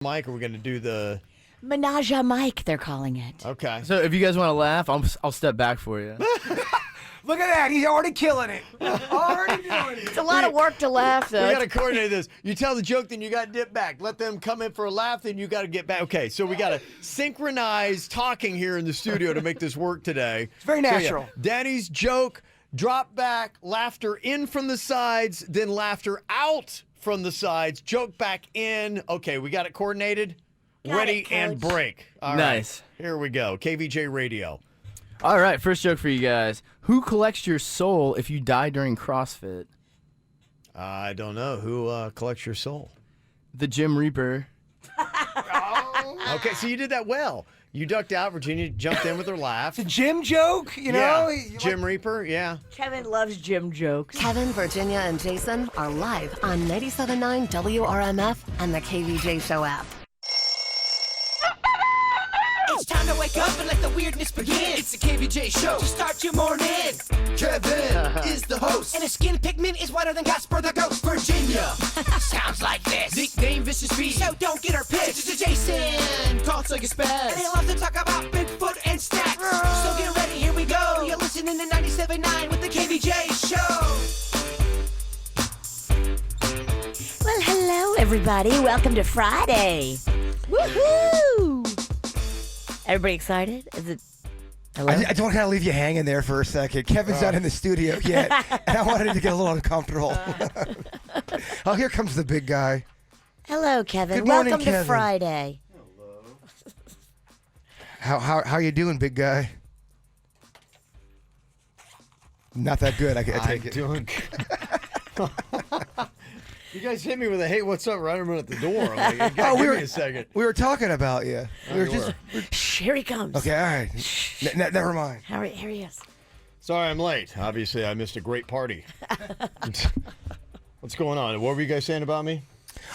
Mike, or we're going to do the... Menage a Mike, they're calling it. Okay. So if you guys want to laugh, I'll step back for you. Look at that. He's already killing it. Already doing it. It's a lot of work to laugh, though. We got to coordinate this. You tell the joke, then you got to dip back. Let them come in for a laugh, then you got to get back. Okay, so we got to synchronize talking here in the studio to make this work today. It's very natural. So, yeah, Danny's joke, drop back, laughter in from the sides, then laughter out from the sides, joke back in. Okay, we got it coordinated? Got Ready it, Coach. and break. All Nice. Right, here we go. KVJ Radio. All right, first joke for you guys. Who collects your soul if you die during CrossFit? I don't know. Who collects your soul? The Gym Reaper. Okay, so you did that well. You ducked out. Virginia jumped in with her laugh. It's a Jim joke, you know? Yeah. Jim Reaper, yeah. Kevin loves Jim jokes. Kevin, Virginia, and Jason are live on 97.9 WRMF and the KVJ Show app. It's time to wake up and let the weirdness begin. It's the KVJ Show to start your morning. Kevin is the host, and his skin pigment is whiter than Casper the Ghost. Virginia sounds like this. Nickname Vicious Bee, so don't get her pissed. Jason talks like a spaz, and he loves to talk about Bigfoot and stacks. So get ready, here we go. You're listening to 97.9 with the KVJ Show. Well, hello, everybody. Welcome to Friday. Woohoo! Everybody excited? Is it? Hello? I don't want to leave you hanging there for a second. Kevin's not in the studio yet, and I wanted to get a little uncomfortable. Oh, here comes the big guy. Hello, Kevin. Good morning, Welcome to Kevin. Friday. How you doing, big guy? Not that good. I take it. Doing. You guys hit me with a hey, what's up? Right at the door. I'm like, give me a second. We were talking about you. We were just Shh, here he comes. okay. All right. Never mind. Here he is. Sorry, I'm late. Obviously, I missed a great party. What's going on? What were you guys saying about me?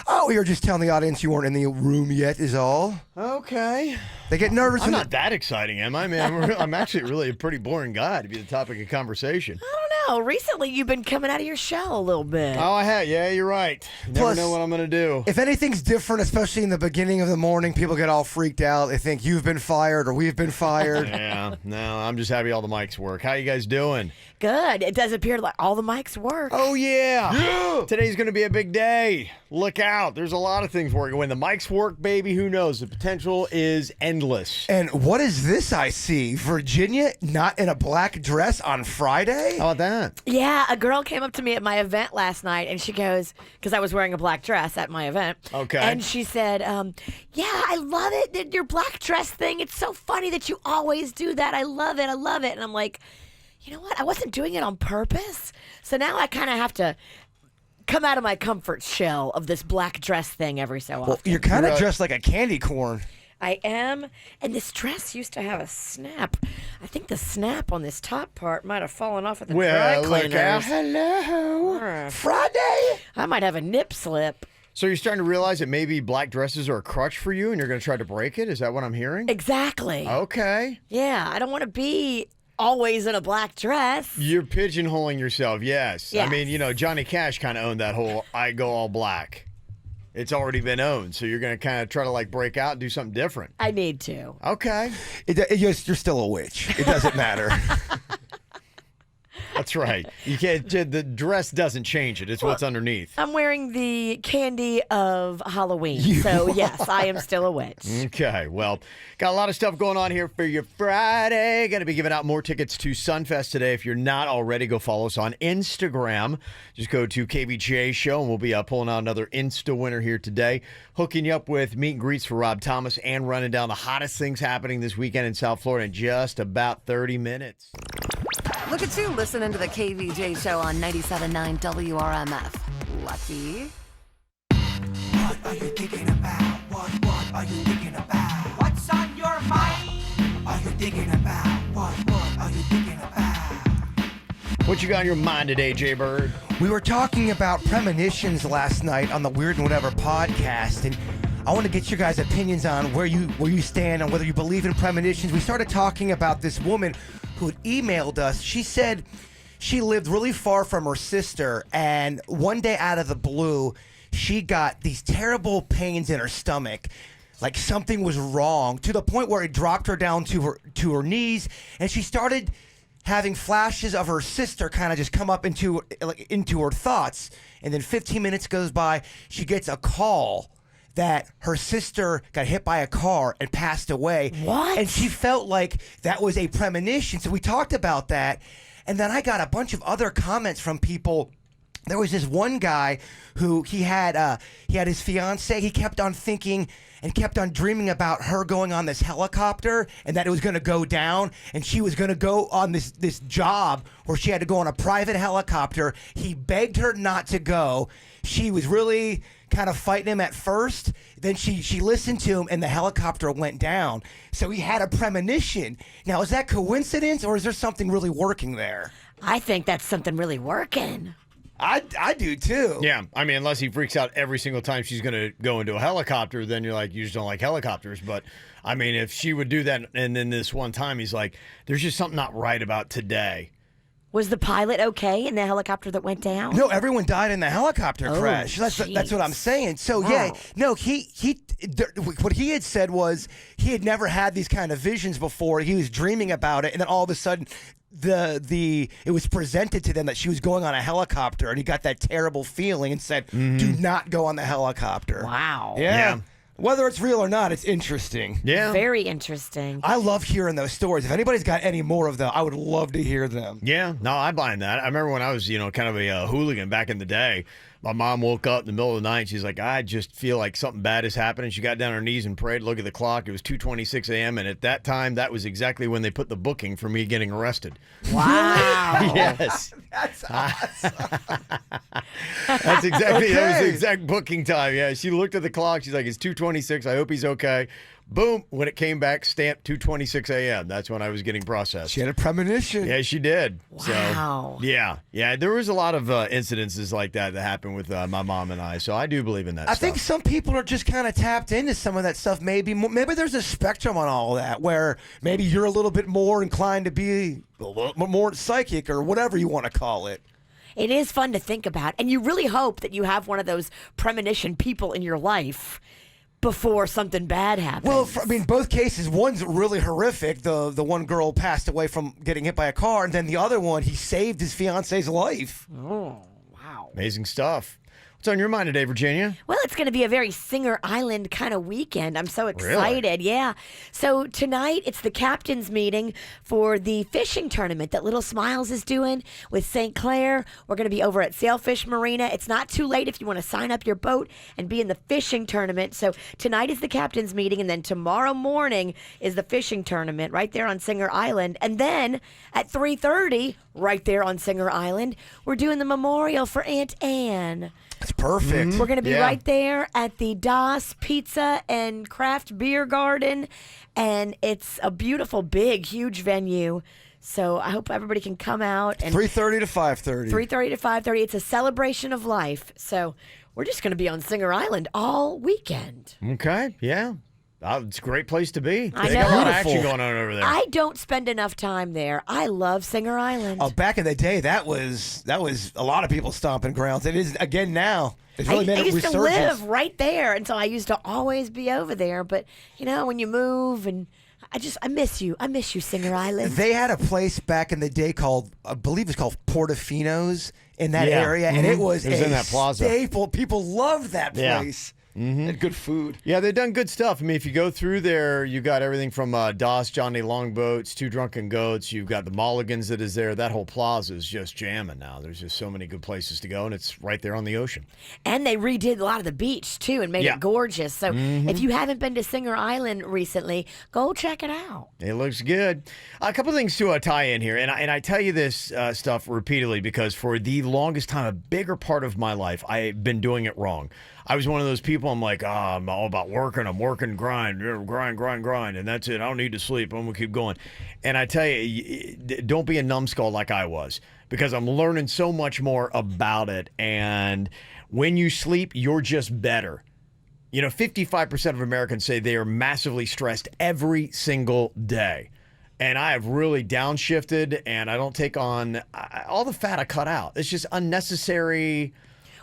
Oh, we were just telling the audience you weren't in the room yet. Is all. Okay. They get nervous. I'm when not that exciting, am I, man? I'm actually really a pretty boring guy to be the topic of conversation. I don't know. Recently, you've been coming out of your shell a little bit. Oh, I have. Yeah, you're right. You never Plus, know what I'm going to do. If anything's different, especially in the beginning of the morning, people get all freaked out. They think you've been fired or we've been fired. Yeah, no, I'm just happy all the mics work. How you guys doing? Good. It does appear like all the mics work. Oh, yeah. Today's going to be a big day. Look out. There's a lot of things working. When the mics work, baby, who knows? The potential is endless. And what is this I see? Virginia not in a black dress on Friday? How about that? Yeah, a girl came up to me at my event last night, and she goes, because I was wearing a black dress at my event. Okay. And she said, yeah, I love it, your black dress thing. It's so funny that you always do that. I love it. And I'm like, you know what? I wasn't doing it on purpose. So now I kind of have to come out of my comfort shell of this black dress thing every so often. Well, you're kind of dressed like a candy corn. I am. And this dress used to have a snap. I think the snap on this top part might have fallen off at the dry Well, look cleaners. out. Hello. Friday? I might have a nip slip. So you're starting to realize that maybe black dresses are a crutch for you and you're going to try to break it? Is that what I'm hearing? Exactly. Okay. Yeah, I don't want to be always in a black dress. You're pigeonholing yourself, yes. Yes. I mean, you know, Johnny Cash kind of owned that whole I go all black. It's already been owned, so you're going to kind of try to like break out and do something different. I need to. Okay. You're still a witch. It doesn't matter. That's right. You can't. The dress doesn't change it. It's what's underneath. I'm wearing the candy of Halloween. You So, yes, I am still a witch. Okay, well, got a lot of stuff going on here for your Friday. Going to be giving out more tickets to Sunfest today. If you're not already, go follow us on Instagram. Just go to KVJ Show, and we'll be pulling out another Insta winner here today. Hooking you up with meet and greets for Rob Thomas and running down the hottest things happening this weekend in South Florida in just about 30 minutes. Look at you listening to the KVJ Show on 97.9 WRMF. Lucky. What are you thinking about? What are you thinking about? What's on your mind? Are you thinking about? What are you thinking about? What you got on your mind today, Jay Bird? We were talking about premonitions last night on the Weird and Whatever podcast, and I want to get your guys' opinions on where you stand on whether you believe in premonitions. We started talking about this woman who had emailed us. She said she lived really far from her sister, and one day out of the blue, she got these terrible pains in her stomach. Like something was wrong, to the point where it dropped her down to her knees, and she started having flashes of her sister kind of just come up into her thoughts. And then 15 minutes goes by, she gets a call that her sister got hit by a car and passed away. What? And she felt like that was a premonition. So we talked about that. And then I got a bunch of other comments from people. There was this one guy who he had his fiance. He kept on thinking and kept on dreaming about her going on this helicopter and that it was going to go down, and she was going to go on this job where she had to go on a private helicopter. He begged her not to go. She was really kind of fighting him at first. Then she listened to him, and the helicopter went down. So he had a premonition. Now, is that coincidence, or is there something really working there? I think that's something really working. I do too. Yeah, I mean, unless he freaks out every single time she's going to go into a helicopter, then you're like, you just don't like helicopters. But, I mean, if she would do that, and then this one time he's like, there's just something not right about today. Was the pilot okay in the helicopter that went down? No, everyone died in the helicopter crash. That's what I'm saying. So yeah, no, what he had said was he had never had these kind of visions before. He was dreaming about it, and then all of a sudden, it was presented to them that she was going on a helicopter, and he got that terrible feeling and said, "Do not go on the helicopter." Wow. Yeah. Whether it's real or not, it's interesting. Yeah. Very interesting. I love hearing those stories. If anybody's got any more of them, I would love to hear them. Yeah, no, I buy that. I remember when I was, kind of a hooligan back in the day. My mom woke up in the middle of the night. She's like, I just feel like something bad is happening. She got down on her knees and prayed. Look at the clock. It was 2:26 a.m. And at that time, that was exactly when they put the booking for me getting arrested. Wow. Yes. That's awesome. That's exactly, that was the Okay. exact booking time. Yeah, she looked at the clock. She's like, it's 2:26. I hope he's okay. Boom. When it came back, stamped 2:26 a.m. That's when I was getting processed. She had a premonition. Yeah, she did. Wow. So, yeah. There was a lot of incidences like that happened with my mom and I. So I do believe in that I stuff. think some people are just kind of tapped into some of that stuff. Maybe there's a spectrum on all of that where maybe you're a little bit more inclined to be a little more psychic or whatever you want to call it. It is fun to think about. And you really hope that you have one of those premonition people in your life before something bad happens. Well, both cases. One's really horrific. The one girl passed away from getting hit by a car, and then the other one, he saved his fiance's life. Oh, wow. Amazing stuff. What's on your mind today, Virginia? Well, it's going to be a very Singer Island kind of weekend. I'm so excited. Yeah. So tonight, it's the captain's meeting for the fishing tournament that Little Smiles is doing with St. Clair. We're going to be over at Sailfish Marina. It's not too late if you want to sign up your boat and be in the fishing tournament. So tonight is the captain's meeting, and then tomorrow morning is the fishing tournament right there on Singer Island. And then at 3:30, right there on Singer Island, we're doing the memorial for Aunt Anne. That's perfect. We're going to be Yeah. right there at the Das Pizza and Craft Beer Garden, and it's a beautiful, big, huge venue. So I hope everybody can come out. And 3:30 to 5:30. 3:30 to 5:30. It's a celebration of life. So we're just going to be on Singer Island all weekend. Okay, yeah. It's a great place to be. I They got a lot know. of action going on over there. I don't spend enough time there. I love Singer Island. Oh, back in the day, that was a lot of people's stomping grounds. It is again now. It's really I made a used to resurgence. live right there, and so I used to always be over there. But when you move, and I miss you. I miss you, Singer Island. They had a place back in the day called, I believe it's called Portofino's in that Yeah. area, and it was in that plaza. staple. People loved that Yeah. place. And good food. Yeah, they've done good stuff. I mean, if you go through there, you got everything from Das, Johnny Longboats, Two Drunken Goats. You've got the Mulligans that is there. That whole plaza is just jamming now. There's just so many good places to go, and it's right there on the ocean. And they redid a lot of the beach, too, and made Yeah. it gorgeous. So if you haven't been to Singer Island recently, go check it out. It looks good. A couple of things to tie in here, and I tell you this stuff repeatedly because for the longest time, a bigger part of my life, I've been doing it wrong. I was one of those people, I'm like, I'm all about working. I'm working, grind, and that's it. I don't need to sleep. I'm going to keep going. And I tell you, don't be a numbskull like I was because I'm learning so much more about it. And when you sleep, you're just better. 55% of Americans say they are massively stressed every single day. And I have really downshifted, and I don't take on all the fat I cut out. It's just unnecessary.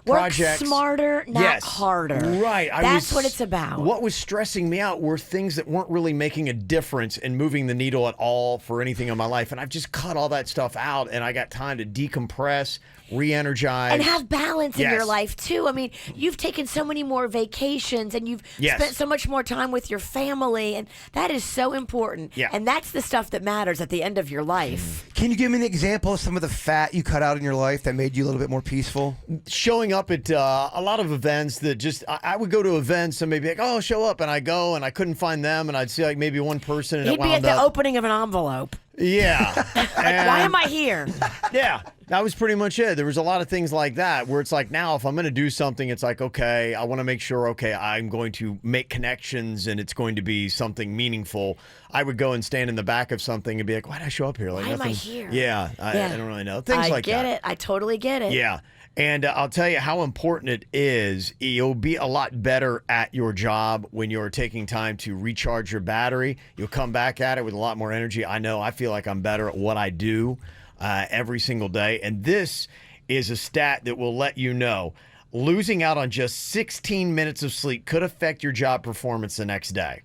Work projects. smarter, not Yes. harder. Right. That's what it's about. What was stressing me out were things that weren't really making a difference and moving the needle at all for anything in my life. And I've just cut all that stuff out, and I got time to decompress, re-energize. And have balance in your Yes. life, too. I mean, you've taken so many more vacations and you've Yes. spent so much more time with your family, and that is so important. Yeah. And that's the stuff that matters at the end of your life. Can you give me an example of some of the fat you cut out in your life that made you a little bit more peaceful? Showing up at a lot of events that just I would go to events and maybe like, oh, show up, and I go and I couldn't find them, and I'd see like maybe one person, and He'd it be wound at the up. opening of an envelope. Yeah. Why am I here? Yeah, that was pretty much it. There was a lot of things like that where it's like, now if I'm going to do something, it's like, okay, I want to make sure, okay, I'm going to make connections and it's going to be something meaningful. I would go and stand in the back of something and be like, why did I show up here? Like, Why am I nothing's- here? Yeah, I don't really know. Things I like get that. it. I totally get it. Yeah. And I'll tell you how important it is. You'll be a lot better at your job when you're taking time to recharge your battery. You'll come back at it with a lot more energy. I know I feel like I'm better at what I do every single day. And this is a stat that will let you know losing out on just 16 minutes of sleep could affect your job performance the next day.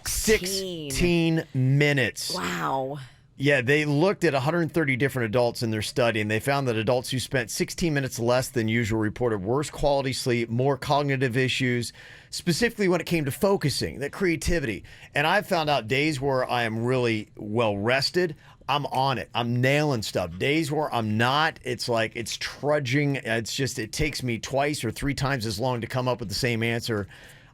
16 minutes. Wow. Yeah, they looked at 130 different adults in their study, and they found that adults who spent 16 minutes less than usual reported worse quality sleep, more cognitive issues, specifically when it came to focusing, that creativity. And I've found out days where I am really well rested, I'm on it. I'm nailing stuff. Days where I'm not, it's like it's trudging. It's just, it takes me twice or three times as long to come up with the same answer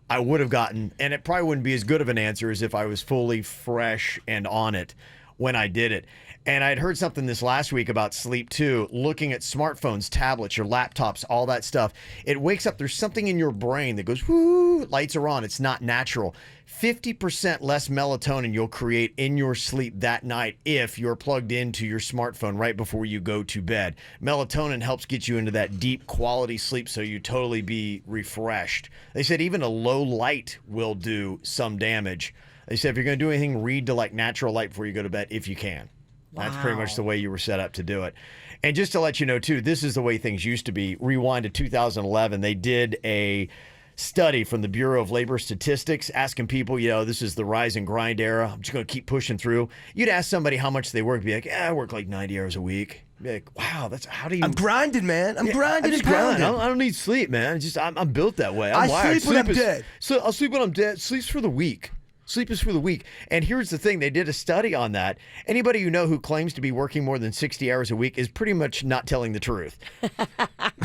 I would have gotten. And it probably wouldn't be as good of an answer as if I was fully fresh and on it when I did it. And I'd heard something this last week about sleep too, looking at smartphones, tablets, your laptops, all that stuff. It wakes up, there's something in your brain that goes, whoo, lights are on. It's not natural. 50% less melatonin you'll create in your sleep that night if you're plugged into your smartphone right before you go to bed. Melatonin helps get you into that deep quality sleep so you totally be refreshed. They said even a low light will do some damage. They said if you're going to do anything, read to like natural light before you go to bed if you can. That's pretty much the way you were set up to do it. And just to let you know, too, this is the way things used to be. Rewind to 2011. They did a study from the Bureau of Labor Statistics asking people, this is the rise and grind era. I'm just going to keep pushing through. You'd ask somebody how much they work. Be like, I work like 90 hours a week. Be like, wow, how do you... I'm grinding, man. I'm grinding I and just grind. pounding. I don't need sleep, man. I'm built that way. I I'm wired. sleep when I'm dead. So I'll sleep when I'm dead. Sleep's for the weak. Sleep is for the weak. And here's the thing. They did a study on that. Anybody you know who claims to be working more than 60 hours a week is pretty much not telling the truth.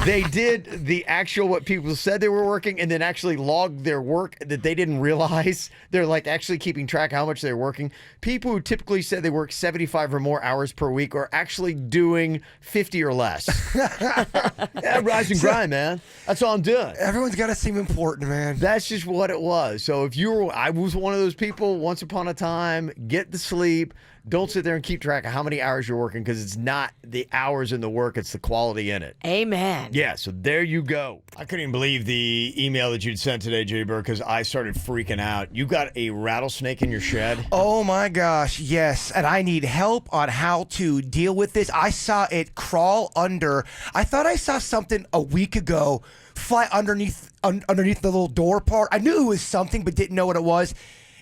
They did the actual what people said they were working and then actually logged their work that they didn't realize. They're like actually keeping track of how much they're working. People who typically said they work 75 or more hours per week are actually doing 50 or less. Yeah, rise and grind, man. That's all I'm doing. Everyone's got to seem important, man. That's just what it was. So if I was one of those people once upon a time, get the sleep. Don't sit there and keep track of how many hours you're working because it's not the hours in the work, it's the quality in it. Amen. Yeah, so there you go. I couldn't even believe the email that you'd sent today, Jay Burr, because I started freaking out. You got a rattlesnake in your shed? Oh my gosh, yes. And I need help on how to deal with this. I saw it crawl under. I thought I saw something a week ago fly underneath the little door part. I knew it was something, but didn't know what it was.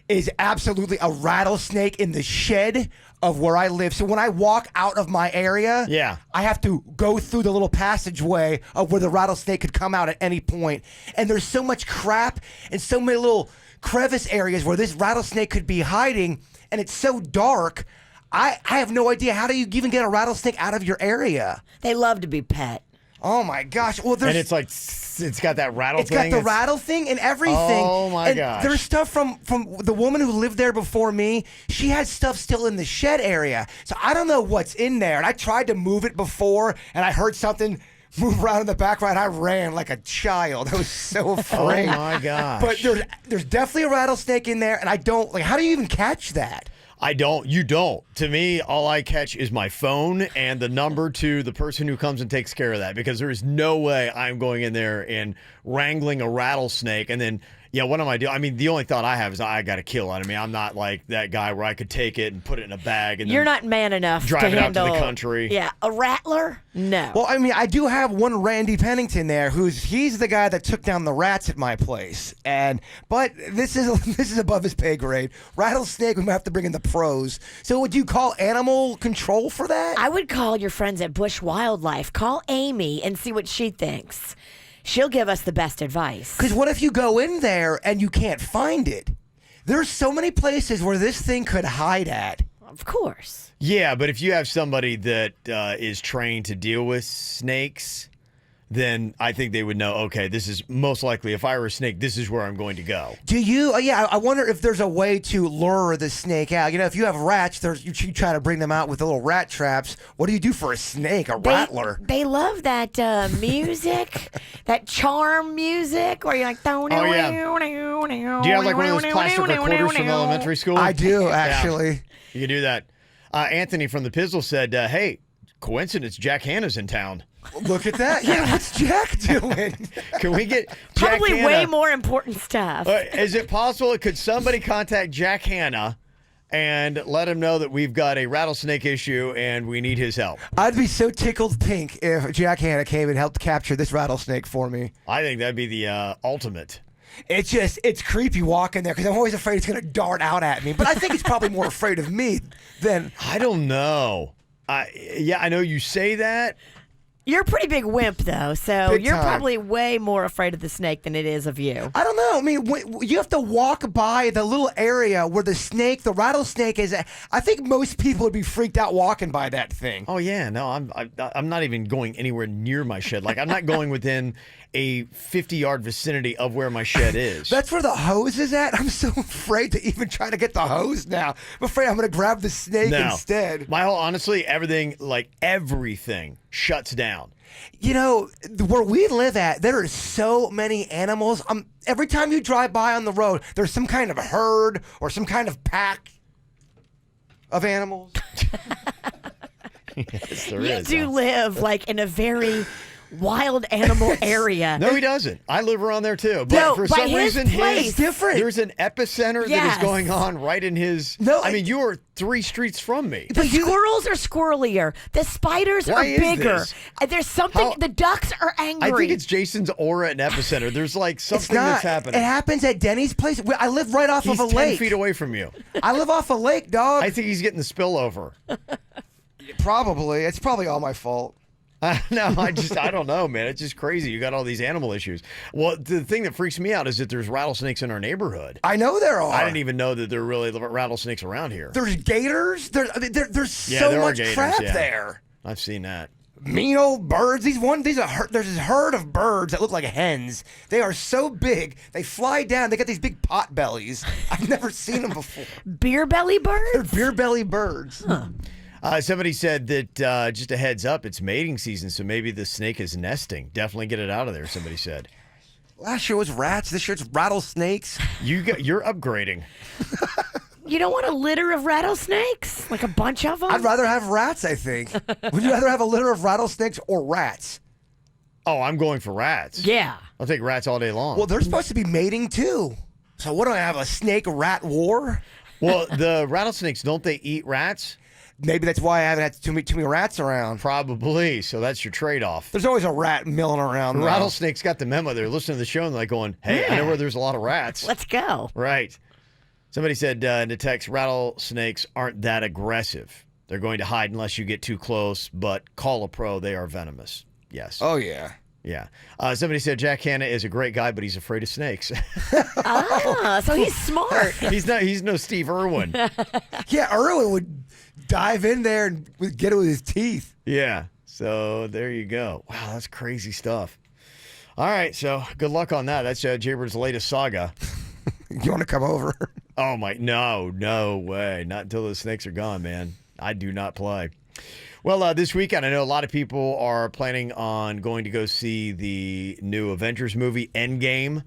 Is absolutely a rattlesnake in the shed of where I live. So when I walk out of my area, I have to go through the little passageway of where the rattlesnake could come out at any point. And there's so much crap and so many little crevice areas where this rattlesnake could be hiding, and it's so dark. I have no idea. How do you even get a rattlesnake out of your area? They love to be pet. Oh my gosh! Well, and it's like it's got that rattle it's thing. Got the rattle thing and everything. Oh my gosh! There's stuff from the woman who lived there before me. She had stuff still in the shed area, so I don't know what's in there. And I tried to move it before, and I heard something move around in the background. I ran like a child. I was so afraid. Oh my gosh! But there's definitely a rattlesnake in there, and I don't like. How do you even catch that? I don't. You don't. To me, all I catch is my phone and the number to the person who comes and takes care of that, because there is no way I'm going in there and wrangling a rattlesnake and then, Yeah, what am I doing? I mean, the only thought I have is I got to kill it. I mean, I'm not like that guy where I could take it and put it in a bag and You're then not man enough drive to it out handle to the country. Yeah, a rattler? No. Well, I mean, I do have one Randy Pennington there, he's the guy that took down the rats at my place, but this is above his pay grade. Rattlesnake, we might have to bring in the pros. So, would you call animal control for that? I would call your friends at Bush Wildlife. Call Amy and see what she thinks. She'll give us the best advice. Because what if you go in there and you can't find it? There's so many places where this thing could hide at. Of course. Yeah, but if you have somebody that is trained to deal with snakes, then I think they would know, okay, this is most likely, if I were a snake, this is where I'm going to go. Do you? I wonder if there's a way to lure the snake out. You know, if you have rats, you try to bring them out with the little rat traps. What do you do for a snake, a rattler? They love that music, that charm music, where you're like, Oh, yeah. Do you have like one of those plastic recorders from elementary school? I do, actually. You can do that. Anthony from the Pizzle said, hey, coincidence, Jack Hanna's in town. Look at that. Yeah, what's Jack doing? Can we get Jack Probably Hanna? way more important stuff. Is it possible? Could somebody contact Jack Hanna and let him know that we've got a rattlesnake issue and we need his help? I'd be so tickled pink if Jack Hanna came and helped capture this rattlesnake for me. I think that'd be the ultimate. It's creepy walking there because I'm always afraid it's going to dart out at me. But I think it's probably more afraid of me than... I don't know. Yeah, I know you say that. You're a pretty big wimp, though, so Big you're time. probably way more afraid of the snake than it is of you. I don't know. I mean, you have to walk by the little area where the rattlesnake is. I think most people would be freaked out walking by that thing. Oh yeah, no, I'm not even going anywhere near my shed. Like I'm not going within a 50-yard vicinity of where my shed is. That's where the hose is at. I'm so afraid to even try to get the hose now. I'm afraid I'm going to grab the snake instead. Honestly, everything shuts down. You know, where we live at, there are so many animals. Every time you drive by on the road, there's some kind of herd or some kind of pack of animals. Yes, there You is. do live like in a very wild animal area. No, he doesn't. I live around there too. But No, for but some his reason, place- It's different. there's an epicenter that Yes. is going on right in his. No, I mean, you are 3 streets from me. The squirrels are squirrelier. The spiders Why are is bigger. this? There's something. How- The ducks are angry. I think it's Jason's aura and epicenter. There's like It's something not. that's happening. It happens at Denny's place. I live right off He's of a 10 lake. feet away from you. I live off a lake, dog. I think he's getting the spillover. Probably. It's probably all my fault. No, I don't know, man. It's just crazy. You got all these animal issues. Well, the thing that freaks me out is that there's rattlesnakes in our neighborhood. I know there are. I didn't even know that there are really rattlesnakes around here. There's gators. There's Yeah, so there are much gators, crap yeah. there. I've seen that. Mean old birds. There's this herd of birds that look like hens. They are so big. They fly down. They got these big pot bellies. I've never seen them before. beer belly They're birds. beer belly birds. Somebody said that just a heads up, it's mating season, so maybe the snake is nesting. Definitely get it out of there, somebody said. Last year was rats. This year it's rattlesnakes. You're upgrading. You don't want a litter of rattlesnakes, like a bunch of them. I'd rather have rats, I think. Would you rather have a litter of rattlesnakes or rats? Oh, I'm going for rats. Yeah. I'll take rats all day long. Well, they're supposed to be mating too. So what do I have, a snake-rat war? Well, the rattlesnakes, don't they eat rats? Maybe that's why I haven't had too many rats around. Probably. So that's your trade-off. There's always a rat milling around. The though. rattlesnakes got the memo. They're listening to the show and they're like going, hey, I know where there's a lot of rats. Let's go. Right. Somebody said in the text, rattlesnakes aren't that aggressive. They're going to hide unless you get too close, but call a pro. They are venomous. Yes. Oh, yeah. Yeah. Somebody said Jack Hanna is a great guy, but he's afraid of snakes. So he's smart. He's no Steve Irwin. Yeah, Irwin would dive in there and would get it with his teeth. Yeah. So there you go. Wow, that's crazy stuff. All right. So good luck on that. That's Jaybird's latest saga. You want to come over? Oh, my. No way. Not until the snakes are gone, man. I do not play. Well, this weekend, I know a lot of people are planning on going to go see the new Avengers movie, Endgame.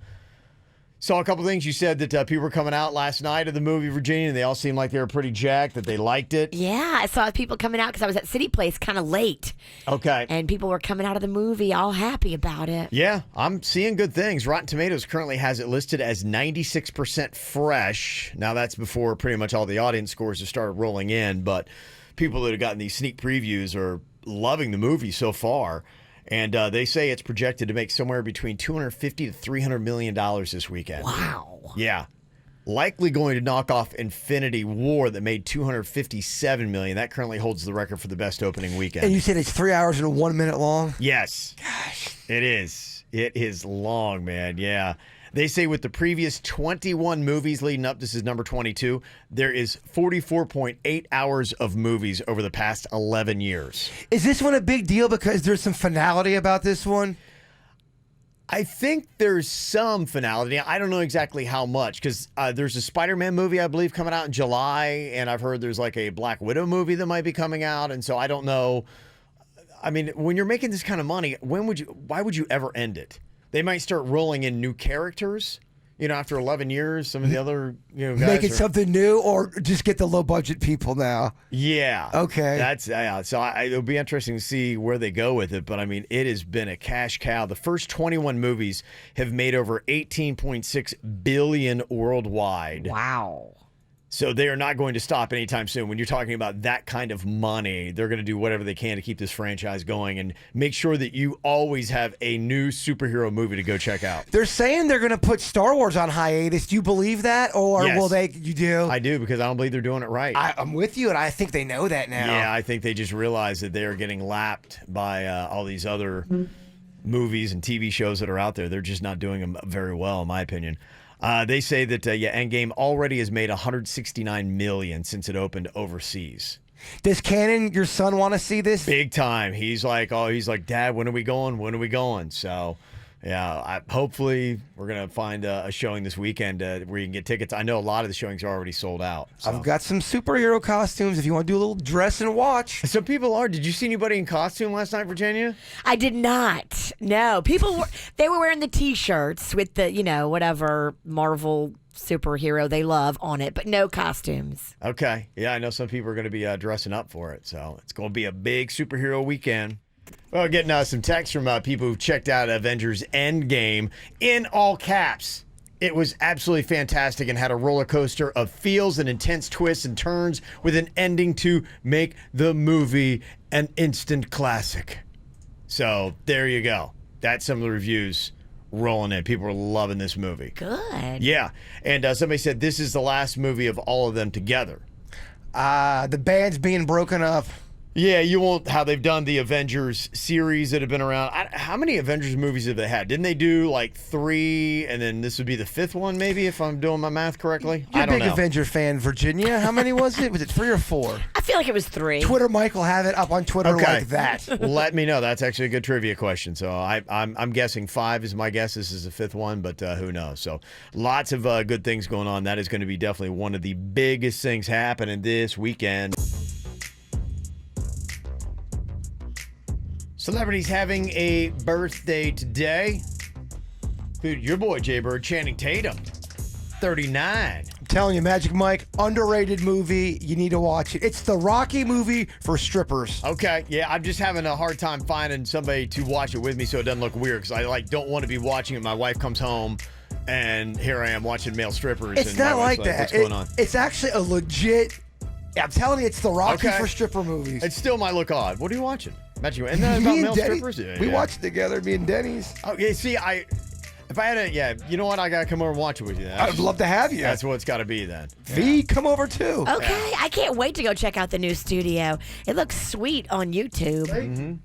Saw a couple things. You said that people were coming out last night of the movie, Virginia, and they all seemed like they were pretty jacked, that they liked it. Yeah, I saw people coming out because I was at City Place kind of late. Okay. And people were coming out of the movie all happy about it. Yeah, I'm seeing good things. Rotten Tomatoes currently has it listed as 96% fresh. Now, that's before pretty much all the audience scores have started rolling in, but people that have gotten these sneak previews are loving the movie so far. And they say it's projected to make somewhere between $250 to $300 million this weekend. Wow. Yeah. Likely going to knock off Infinity War that made $257 million. That currently holds the record for the best opening weekend. And you said it's 3 hours and 1 minute long? Yes. Gosh. It is. It is long, man. Yeah. They say with the previous 21 movies leading up, this is number 22, there is 44.8 hours of movies over the past 11 years. Is this one a big deal because there's some finality about this one? I think there's some finality. I don't know exactly how much because there's a Spider-Man movie, I believe, coming out in July, and I've heard there's like a Black Widow movie that might be coming out, and so I don't know. I mean, when you're making this kind of money, why would you ever end it? They might start rolling in new characters, after 11 years. Some of the other, guys Make it something new or just get the low budget people now? Yeah. Okay. That's so it'll be interesting to see where they go with it. But I mean, it has been a cash cow. The first 21 movies have made over 18.6 billion worldwide. Wow. So they are not going to stop anytime soon. When you're talking about that kind of money, they're going to do whatever they can to keep this franchise going and make sure that you always have a new superhero movie to go check out. They're saying they're going to put Star Wars on hiatus. Do you believe that? Or Yes. will they? You do? I do, because I don't believe they're doing it right. I'm with you, and I think they know that now. Yeah, I think they just realize that they are getting lapped by all these other movies and TV shows that are out there. They're just not doing them very well, in my opinion. They say that Endgame already has made $169 million since it opened overseas. Does Cannon, your son, want to see this? Big time. He's like, Dad, when are we going? When are we going? So, yeah, hopefully we're gonna find a showing this weekend where you can get tickets. I know a lot of the showings are already sold out. So. I've got some superhero costumes if you want to do a little dress and watch. Some people are. Did you see anybody in costume last night, Virginia? I did not. No. They were wearing the T-shirts with the, whatever Marvel superhero they love on it, but no costumes. Okay. Yeah, I know some people are going to be dressing up for it. So it's going to be a big superhero weekend. Well, getting some text from people who've checked out Avengers Endgame in all caps. It was absolutely fantastic and had a roller coaster of feels and intense twists and turns with an ending to make the movie an instant classic. So there you go. That's some of the reviews rolling in. People are loving this movie. Good. Yeah. And somebody said this is the last movie of all of them together. The band's being broken up. Yeah, you won't how they've done the Avengers series that have been around. How many Avengers movies have they had? Didn't they do like 3, and then this would be the 5th one, maybe, if I'm doing my math correctly? You're I don't a big know. Avenger fan, Virginia. How many was it? Was it 3 or 4? I feel like it was 3. Twitter Mike will have it up on Twitter Okay. like that. Let me know. That's actually a good trivia question. So I'm guessing 5 is my guess. This is the 5th one, but who knows? So lots of good things going on. That is going to be definitely one of the biggest things happening this weekend. Celebrities having a birthday today. Dude, your boy Jay Bird, Channing Tatum, 39. I'm telling you, Magic Mike, underrated movie. You need to watch it. It's the Rocky movie for strippers. Okay, yeah, I'm just having a hard time finding somebody to watch it with me so it doesn't look weird, because I don't want to be watching it. My wife comes home and here I am watching male strippers. It's and my not wife's like that. What's going on? It's actually a legit. I'm telling you, it's the Rocky Okay. for stripper movies. It still might look odd. What are you watching? Imagine, isn't that Me about and male Denny, strippers? Yeah, we yeah. watched it together, me and Denny's. Oh, yeah, see, if I had a, you know what? I got to come over and watch it with you. I'd love to have you. That's what it's got to be then. V, come over too. Okay, I can't wait to go check out the new studio. It looks sweet on YouTube.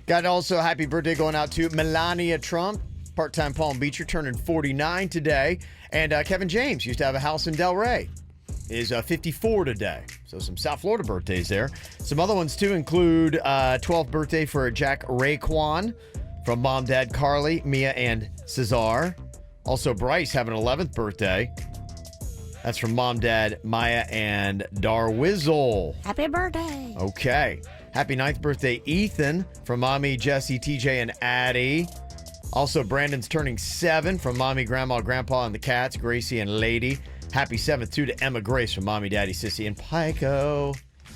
Got also happy birthday going out to Melania Trump, part-time Palm Beacher, turning 49 today. And Kevin James used to have a house in Delray. Is 54 today. So some South Florida birthdays there. Some other ones too include 12th birthday for Jack Raekwon from Mom, Dad, Carly, Mia, and Cesar. Also Bryce having an 11th birthday. That's from Mom, Dad, Maya, and Darwizzle. Happy birthday. Okay. Happy 9th birthday, Ethan, from Mommy, Jesse, TJ, and Addie. Also, Brandon's turning 7 from Mommy, Grandma, Grandpa, and the cats, Gracie and Lady. Happy 7th, too, to Emma Grace from Mommy, Daddy, Sissy, and Pico.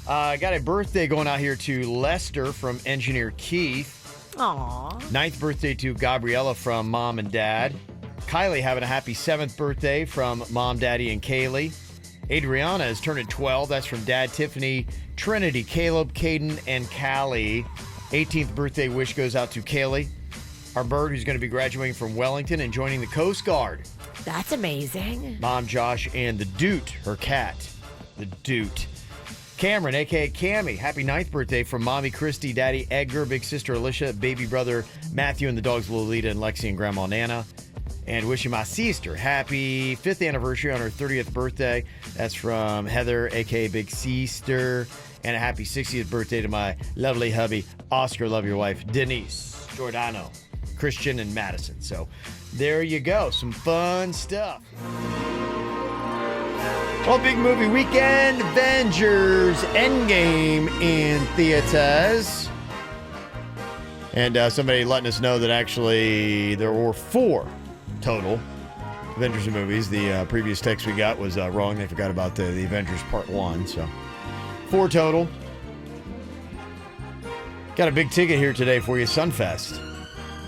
Got a birthday going out here to Lester from Engineer Keith. Aw. 9th birthday to Gabriella from Mom and Dad. Kylie having a happy 7th birthday from Mom, Daddy, and Kaylee. Adriana is turning 12. That's from Dad, Tiffany, Trinity, Caleb, Caden, and Callie. 18th birthday wish goes out to Kaylee, our bird who's going to be graduating from Wellington and joining the Coast Guard. That's amazing. Mom, Josh, and the Doot, her cat. The Doot. Cameron, a.k.a. Cammy, happy 9th birthday from Mommy Christy, Daddy Edgar, Big Sister Alicia, baby brother Matthew, and the dogs Lolita and Lexi and Grandma Nana. And wishing my sister happy 5th anniversary on her 30th birthday. That's from Heather, a.k.a. Big Sister. And a happy 60th birthday to my lovely hubby, Oscar, love your wife, Denise, Giordano, Christian, and Madison. So there you go. Some fun stuff. Well, big movie weekend. Avengers Endgame in theaters. And somebody letting us know that actually there were 4 total Avengers movies. The previous text we got was wrong. They forgot about the Avengers Part 1. So 4 total. Got a big ticket here today for you, Sunfest.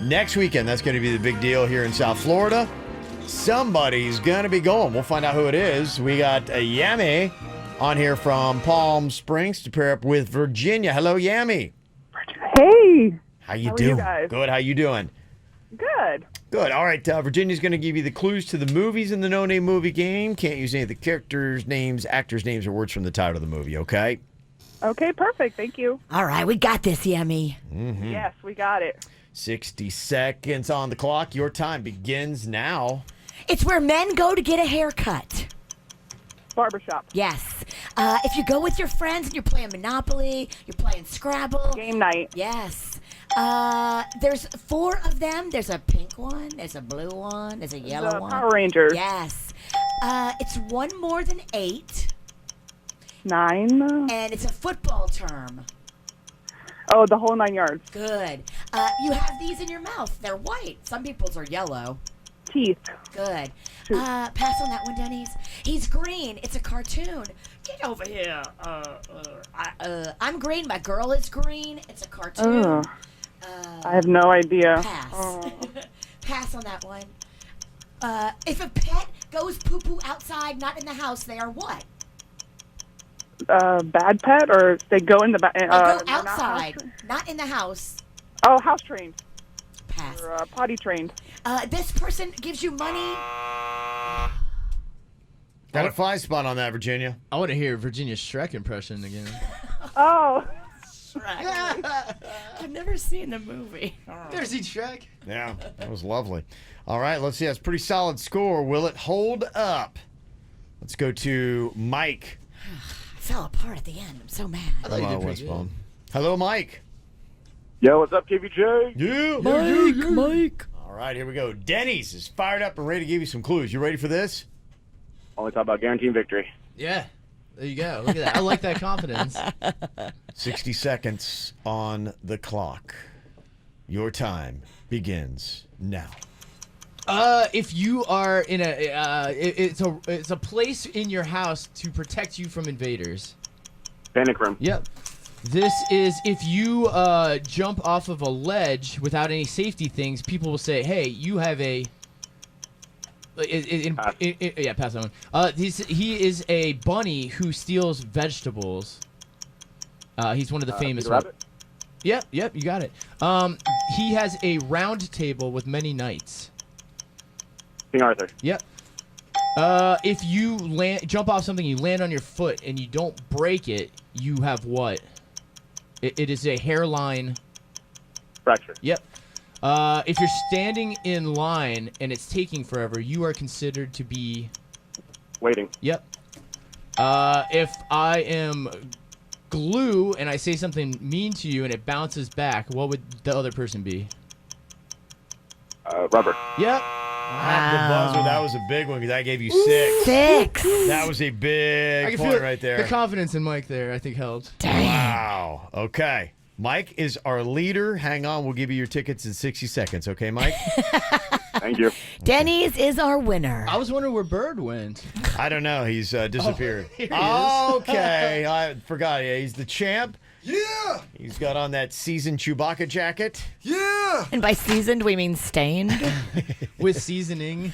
Next weekend, that's going to be the big deal here in South Florida. Somebody's going to be going. We'll find out who it is. We got Yami on here from Palm Springs to pair up with Virginia. Hello, Yami. Hey, How you How are doing? you guys? Good. How you doing? good. Good. All right. Virginia's going to give you the clues to the movies in the No Name Movie game. Can't use any of the characters' names, actors' names, or words from the title of the movie, okay? Okay, perfect. Thank you. All right, we got this, Yummy. Yes, we got it. 60 seconds on the clock. Your time begins now. It's where men go to get a haircut. Barbershop. Yes. If you go with your friends and you're playing Monopoly, you're playing Scrabble. Game night. Yes. There's 4 of them. There's a pink one, there's a blue one, there's a yellow The one. Power Rangers. Yes. It's one more than 8, 9. and it's a football term. Oh, the whole 9 yards. Good. You have these in your mouth. They're white. Some people's are yellow. Teeth. Good. Pass on that one, Denny's. He's green. It's a cartoon. Get over here. I'm green. My girl is green. It's a cartoon. Ugh. I have no idea. Pass. Oh. Pass on that one. If a pet goes poo-poo outside, not in the house, they are what? Bad pet, or they go in the back? They go outside, not in the house. Oh, house trained. Pass. Or potty trained. This person gives you money. Got a 5 spot on that, Virginia. I want to hear Virginia's Shrek impression again. Oh. I've never seen the movie. Never seen Shrek? Yeah, that was lovely. All right, let's see. That's a pretty solid score. Will it hold up? Let's go to Mike. I fell apart at the end. I'm so mad. I thought you Hello, did pretty Westbound. Hello, Mike. Yo, what's up, KVJ? Yeah. Mike. All right, here we go. Denny's is fired up and ready to give you some clues. You ready for this? Only talk about guaranteeing victory. Yeah. There you go. Look at that. I like that confidence. 60 seconds on the clock. Your time begins now. If you are in it's a place in your house to protect you from invaders. Panic room. Yep. This is if you jump off of a ledge without any safety things, people will say, "Hey, you have a." Yeah, pass that one. He is a bunny who steals vegetables. He's one of the famous Peter ones. Rabbit? Yep, you got it. He has a round table with many knights. King Arthur. Yep. If you jump off something, you land on your foot, and you don't break it, you have what? It is a hairline. Fracture. Yep. If you're standing in line and it's taking forever, you are considered to be. Waiting. Yep. If I am glue and I say something mean to you and it bounces back, what would the other person be? Rubber. Yep. The buzzer, that was a big one because I gave you 6. 6. That was a big I can point feel right the there. confidence in Mike there, I think, helped. Wow. Okay. Mike is our leader. Hang on, we'll give you your tickets in 60 seconds. Okay, Mike? Thank you. Denny's is our winner. I was wondering where Bird went. I don't know. He's disappeared. Here he is. Okay, I forgot. Yeah, he's the champ. Yeah. He's got on that seasoned Chewbacca jacket. Yeah. And by seasoned, we mean stained. With seasoning.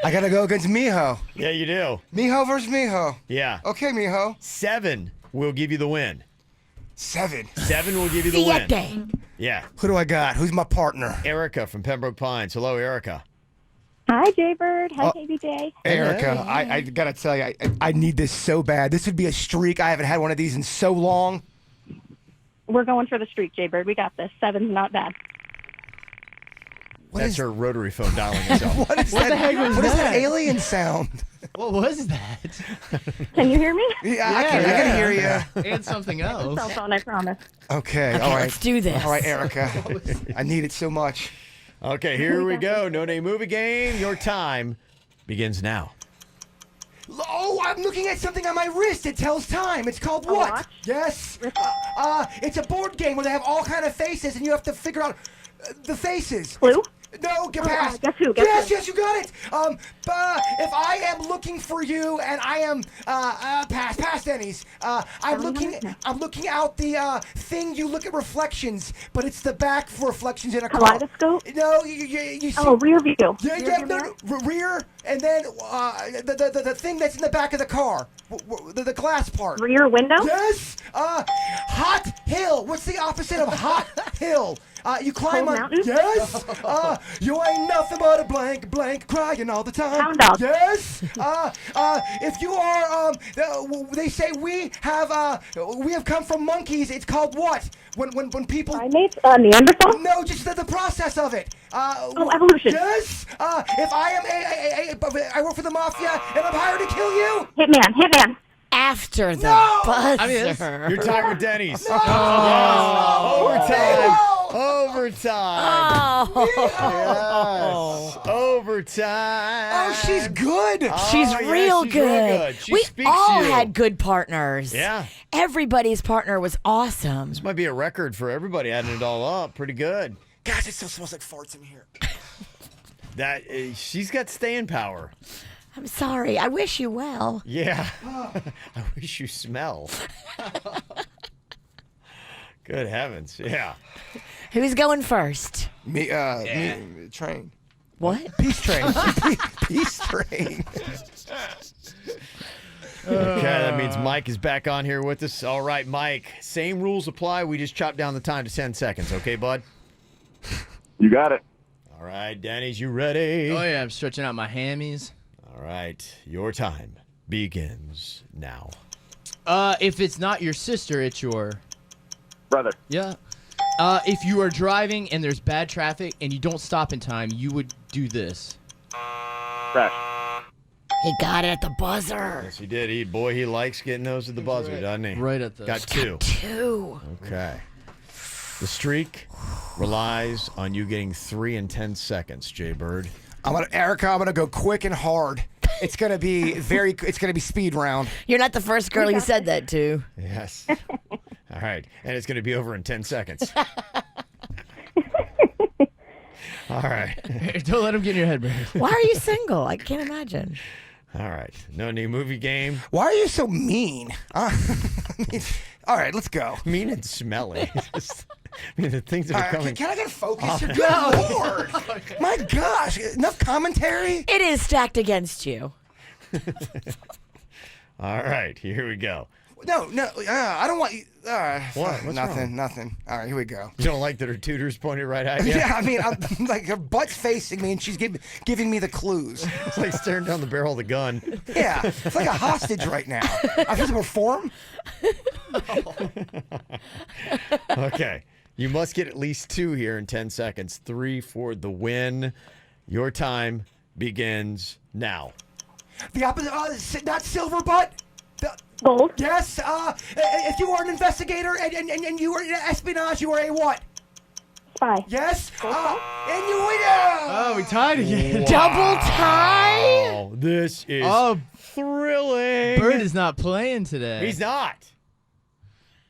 I gotta go against Miho. Yeah, you do. Miho versus Miho. Yeah. Okay, Miho. 7 will give you the win. 7. 7 will give you the win. Siete. Yeah. Who do I got? Who's my partner? Erica from Pembroke Pines. Hello, Erica. Hi, Jaybird. Hi, KVJ. Erica, I gotta tell you, I need this so bad. This would be a streak. I haven't had one of these in so long. We're going for the streak, Jaybird. We got this. 7's not bad. That's her rotary phone dialing itself. What is What that? the heck was What is that that? alien sound? What was that? Can you hear me? Yeah, I can hear you. And something else. Cell phone, I promise. Okay, Okay, all right. let's do this. All right, Erica. I need it so much. Okay, here we go. No Name Movie Game. Your time begins now. Oh, I'm looking at something on my wrist. It tells time. It's called A what? watch? Yes. It's a board game where they have all kind of faces, and you have to figure out the faces. Clue? No, get past. Guess who? Yes, you got it. If I am looking for you, and I am past Denny's, I'm looking out the thing. You look at reflections, but it's the back for reflections in a car. Kaleidoscope? No, you see. Oh, rear view. Yeah, no, rear, and then the thing that's in the back of the car, the glass part. Rear window? Yes. Hot hill. What's the opposite of hot hill? You climb Cold on. mountain? Yes. You ain't nothing but a blank, crying all the time. Hound dog. Yes. If you are, they say we have come from monkeys. It's called what? When people. Primates? Neanderthal? No, just the process of it. Evolution. Yes. If I am I work for the mafia and I'm hired to kill you. Hitman. After the No! buzzer. I mean, Your time with Denny's. No! Yes. Overtime. Oh. Yes. Overtime. Oh, she's good. She's yeah, real she's good. She We speaks all you. had good partners. Yeah. Everybody's partner was awesome. This might be a record for everybody adding it all up. Pretty good. Gosh, it still smells like farts in here. That she's got staying power. I'm sorry. I wish you well. Yeah. I wish you smell. Good heavens. Yeah. Who's going first? Me, train. What? Peace train. Peace train. Okay, that means Mike is back on here with us. All right, Mike. Same rules apply. We just chopped down the time to 10 seconds. Okay, bud? You got it. All right, Danny's, you ready? oh yeah, I'm stretching out my hammies. All right, your time begins now. If it's not your sister, it's your. Brother. Yeah. If you are driving and there's bad traffic and you don't stop in time, you would do this. Crash. He got it at the buzzer. Yes, he did. He likes getting those at the buzzer, doesn't he? Right at the. Got 2. 2. Okay. The streak relies on you getting 3 in 10 seconds, Jay Bird. Erica, I'm gonna go quick and hard. It's gonna be it's gonna be speed round. You're not the first girl he said that to. Yes. All right. And it's going to be over in 10 seconds. All right. Don't let him get in your head, Bird. Why are you single? I can't imagine. All right. No New Movie Game. Why are you so mean? I mean, all right, let's go. Mean and smelly. I mean, the things that All are right, coming. can I get focused? Good Lord. My gosh, enough commentary. It is stacked against you. All right. Here we go. No, I don't want you. What? What's Nothing. All right, here we go. You don't like that her tutor's pointed right at you? Yeah, I mean, I'm, like her butt's facing me and she's giving me the clues. It's like staring down the barrel of the gun. Yeah, it's like a hostage right now. I'm supposed to perform? Okay. You must get at least 2 here in 10 seconds. 3 for the win. Your time begins now. The opposite, not silver butt. Gold. Yes, if you are an investigator and you are in espionage, you are a what? Spy. Yes, and you win. Oh, we tied again. Double tie? Oh, this is Oh, thrilling. Bird is not playing today. He's not.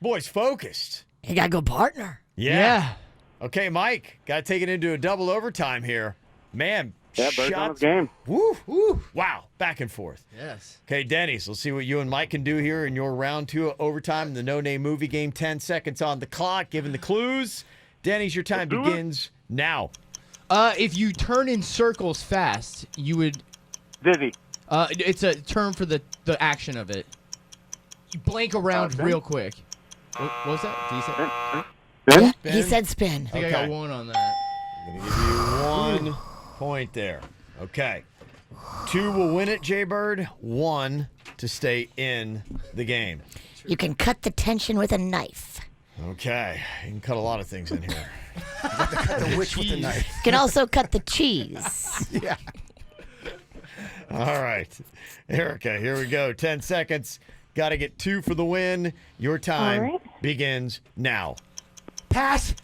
Boy's focused. You got a good partner. Yeah. Okay, Mike, got to take it into a double overtime here. Man, Yeah, Bird's on his game. Woo, woo. Wow, back and forth. Yes. Okay, Denny's, let's see what you and Mike can do here in your round 2 overtime, the no-name movie game. 10 seconds on the clock, giving the clues. Denny's, your time begins now. If you turn in circles fast, you would. Dizzy. It's a term for the action of it. You blank around spin? real quick. What was that? Did you say? Spin? He said spin. I think I got one on that. I'm going to give you 1 point there. Okay. 2 will win it, Jaybird. 1 to stay in the game. You can cut the tension with a knife. Okay. You can cut a lot of things in here. The witch with the knife. You can also cut the cheese. Yeah. All right. Erica, here we go. 10 seconds. Got to get 2 for the win. Your time All right. begins now. Pass.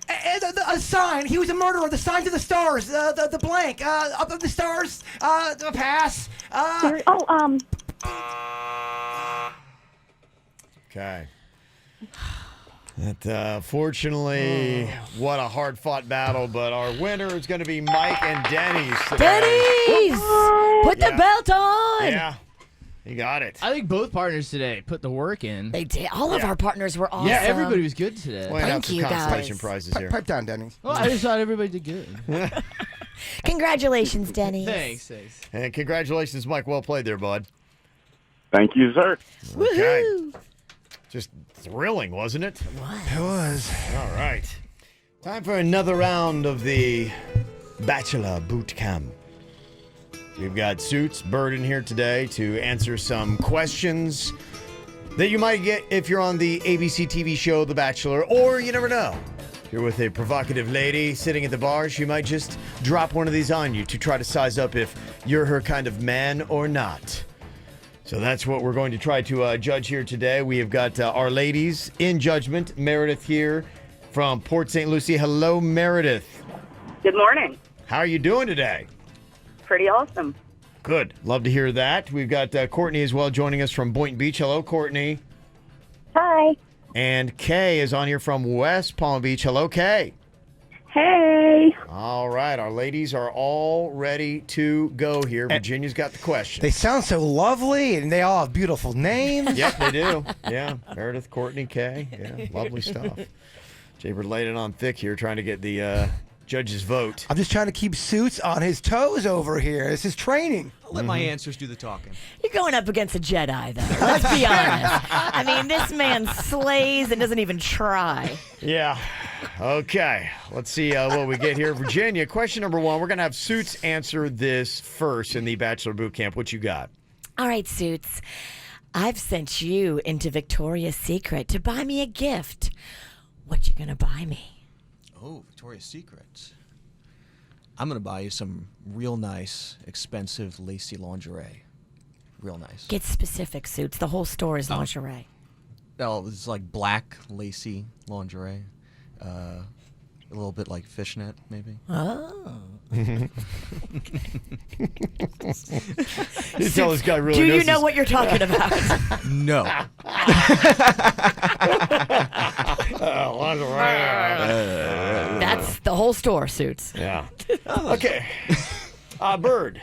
A sign. He was a murderer. The sign to the stars. The blank. Up of the stars. The pass. Okay. Fortunately, what a hard-fought battle, but our winner is going to be Mike and Denny's today. Denny's! Put the Yeah. belt on! Yeah, you got it. I think both partners today put the work in. They did. All of our partners were awesome. Yeah, everybody was good today. We'll have Thank some you, consolation guys. prizes here. Pipe down, Denny's. Well, I just thought everybody did good. Congratulations, Denny's. Thanks. And congratulations, Mike. Well played there, bud. Thank you, sir. Okay. Just thrilling, wasn't it? It was. All right. Time for another round of the Bachelor Boot Camp. We've got Suits, Bird in here today to answer some questions that you might get if you're on the ABC TV show The Bachelor, or you never know. If you're with a provocative lady sitting at the bar, she might just drop one of these on you to try to size up if you're her kind of man or not. So that's what we're going to try to judge here today. We have got our ladies in judgment. Meredith here from Port St. Lucie. Hello, Meredith. Good morning. How are you doing today? Pretty awesome. Good. Love to hear that. We've got Courtney as well joining us from Boynton Beach. Hello, Courtney. Hi. And Kay is on here from West Palm Beach. Hello, Kay. Hey. All right. Our ladies are all ready to go here. Virginia's got the question. They sound so lovely, and they all have beautiful names. Yep, they do. Yeah. Meredith, Courtney, Kay. Yeah, lovely stuff. Jaybird laid it on thick here trying to get the judge's vote. I'm just trying to keep Suits on his toes over here. This is training. I'll let my answers do the talking. You're going up against a Jedi, though. Let's be honest. I mean, this man slays and doesn't even try. Yeah. Okay. Let's see what we get here. Virginia, question number 1. We're going to have Suits answer this first in the Bachelor Boot Camp. What you got? All right, Suits. I've sent you into Victoria's Secret to buy me a gift. What you gonna buy me? Oh, Victoria's Secret. I'm going to buy you some real nice, expensive, lacy lingerie. Real nice. Get specific, Suits. The whole store is lingerie. Oh, it's like black, lacy lingerie. A little bit like fishnet, maybe. Oh. You tell this guy really Do knows you know his- what you're talking about? No. That's the whole store, Suits. Yeah. Okay. Bird,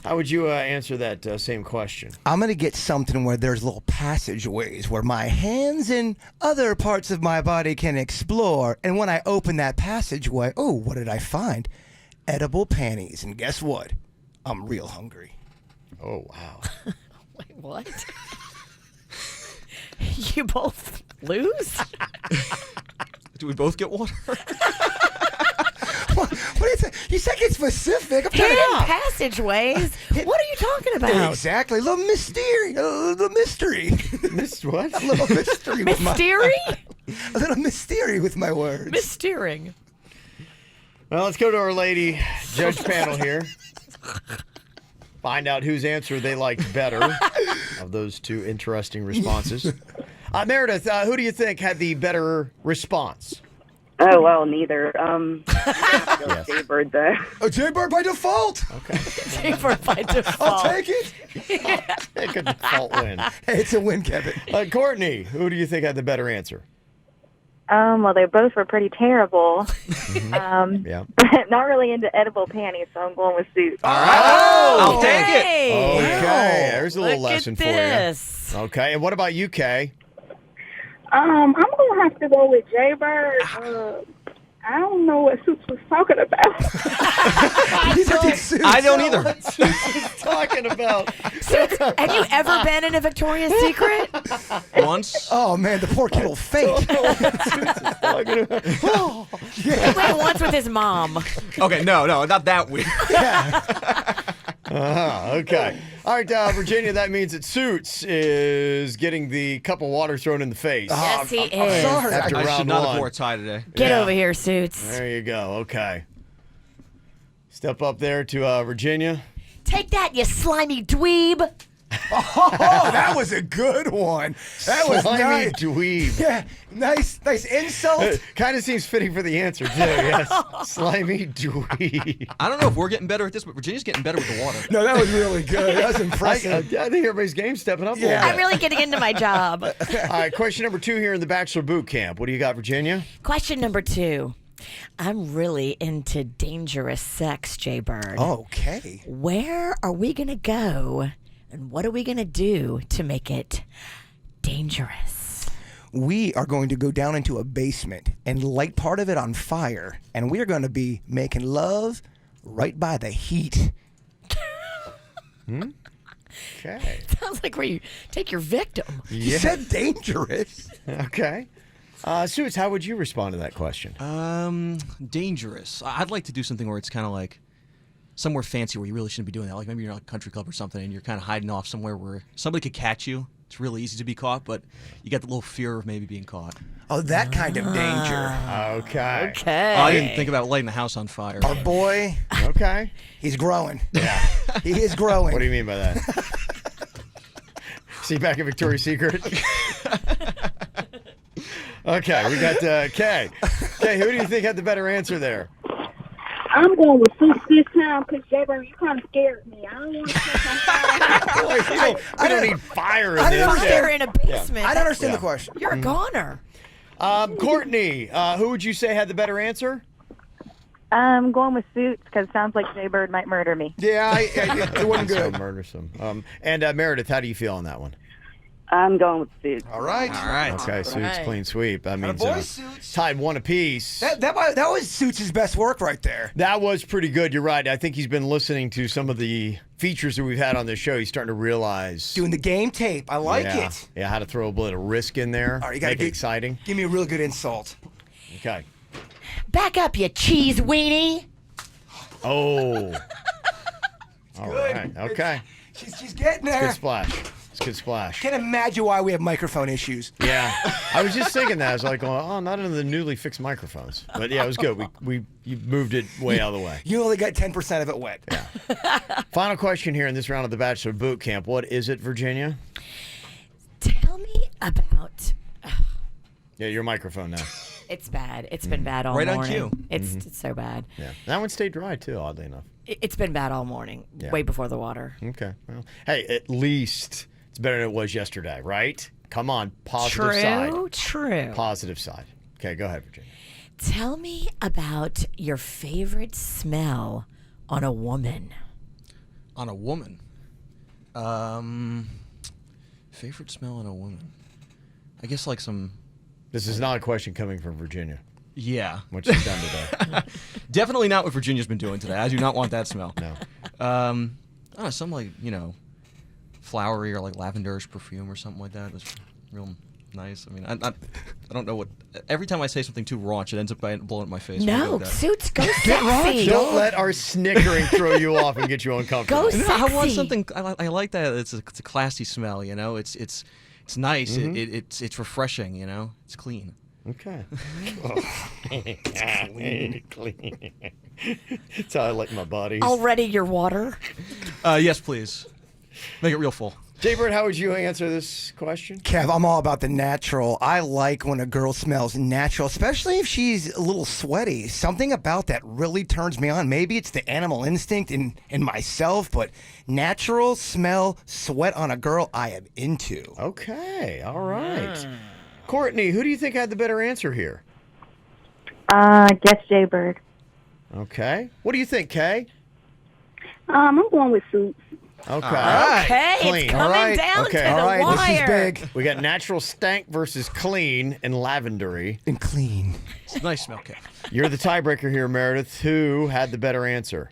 how would you answer that same question? I'm going to get something where there's little passageways where my hands and other parts of my body can explore. And when I open that passageway, oh, what did I find? Edible panties. And guess what? I'm real hungry. Oh, wow. Wait, what? You both lose? Do we both get water? What is it? You said get specific. I'm trying Hidden to... passageways? What are you talking about? Exactly. A little mystery. A little mystery. Missed what? A little mystery. with my, Mystery? a little mystery with my words. Mysterious. Well, let's go to our lady judge panel here. Find out whose answer they liked better of those two interesting responses. Meredith, who do you think had the better response? Oh, well, neither. Yes. Jaybird there. A Jaybird by default. Okay. Safer by default. I'll take it. Take a default win. Hey, it's a win, Kevin. Courtney, who do you think had the better answer? Well, they both were pretty terrible. Yeah. But not really into edible panties, so I'm going with Suits. All right. I'll take it. Hey, Okay, there's a little look lesson at for you. this. Okay, and what about you, Kay? I'm gonna have to go with Jaybird. I don't know what Suits was talking about. I don't either. What Suits is talking about? Suits, have you ever been in a Victoria's Secret? Once. Oh man, the poor kid will faint. He went once with his mom. Okay, no, not that weird. Okay. All right, Virginia, that means that Suits is getting the cup of water thrown in the face. Yes, he I'm is. sorry. After I round should not one. have wore a tie today. Get Yeah. over here, Suits. There you go. Okay. Step up there to Virginia. Take that, you slimy dweeb. Oh, that was a good one. That was Slimy nice. dweeb. Yeah, nice insult. Kind of seems fitting for the answer, too. Yes. Slimy dweeb. I don't know if we're getting better at this, but Virginia's getting better with the water. No, that was really good. That was I impressive. think everybody's game stepping up a Yeah. little I'm bit. really getting into my job. All right, question number 2 here in the Bachelor Boot Camp. What do you got, Virginia? Question number 2. I'm really into dangerous sex, Jaybird. Okay. Where are we going to go and what are we going to do to make it dangerous? We are going to go down into a basement and light part of it on fire, and we are going to be making love right by the heat. Okay. Sounds like where you take your victim. You said dangerous. Okay. Suits, how would you respond to that question? Dangerous. I'd like to do something where it's kind of like somewhere fancy where you really shouldn't be doing that. Like maybe you're at a country club or something and you're kind of hiding off somewhere where somebody could catch you. It's really easy to be caught, but you got the little fear of maybe being caught. Oh, that kind of danger. Okay. Okay. I didn't think about lighting the house on fire. Our boy, Okay. he's growing. Yeah. He is growing. What do you mean by that? See back at Victoria's Secret? Okay, we got Kay. Kay, who do you think had the better answer there? I'm going with Suits this time because Jaybird, you kind of scared me. I don't want to catch on fire. Boy, we don't need fire in I this. don't Fire in a basement. I don't understand the question. You're a goner. Courtney, who would you say had the better answer? I'm going with Suits because it sounds like Jaybird might murder me. Yeah, it wasn't good. So murdersome. And Meredith, how do that one? I'm going with Suits. All right. All right. Okay, Suits, right. clean sweep. That means boy, Suits. tied one apiece. That was Suits' best work right there. That was pretty good. You're right. I think he's been listening to some of the features that we've had on this show. He's starting to realize. Doing the game tape. I like yeah, it. Yeah, how to throw a bit of risk in there. All right, you gotta make it get- exciting. Give me a real good insult. Okay. Back up, you cheese weenie. Oh. All right. Okay. She's getting Good there. splash. It's a good splash. Can't imagine why we have microphone issues. Yeah. I was just thinking that. I was like, oh, not into the newly fixed microphones. But yeah, it was good. You moved it way out of the way. You only got 10% of it wet. Final question here in this round of the Bachelor Boot Camp. What is it, Virginia? Tell me about. Yeah, your microphone now. It's bad. It's been bad all Right on morning. cue. It's so bad. Yeah. That one stayed dry, too, oddly enough. It's been bad all morning. Yeah. Way before the water. Okay. Well, hey, at least it's better than it was yesterday, right? Come on. Positive side. True. Positive side. Okay, go ahead, Virginia. Tell me about your favorite smell on a woman. On a woman. Favorite smell on a woman. I guess like some. This is not a question coming from Virginia. Yeah. What she's done today. Definitely not what Virginia's been doing today. I do not want that smell. No. I don't know, some like, flowery or like lavenderish perfume or something like that. That's real nice. I mean, I don't know what. Every time I say something too raunch, it ends up blowing up my face. No, Like, Suits, go sexy. Don't let our snickering throw you off and get you uncomfortable. Go No, I want sexy. something. I like that. It's a classy smell. It's nice. Mm-hmm. It's refreshing. It's clean. Okay. Clean. That's how I like my body. Already your water? Yes, please. Make it real full. Jaybird, how would you answer this question? Kev, I'm all about the natural. I like when a girl smells natural, especially if she's a little sweaty. Something about that really turns me on. Maybe it's the animal instinct in myself, but natural smell, sweat on a girl, I am into. Okay. All right. Courtney, who do you think had the better answer here? Guess Jaybird. Okay. What do you think, Kay? I'm going with Suits. Okay. Okay, Clean. it's coming down Okay. to All the right, wire. this is big. We got natural stank versus clean and lavendery. And clean. It's a nice smell, Kev. You're the tiebreaker here, Meredith. Who had the better answer?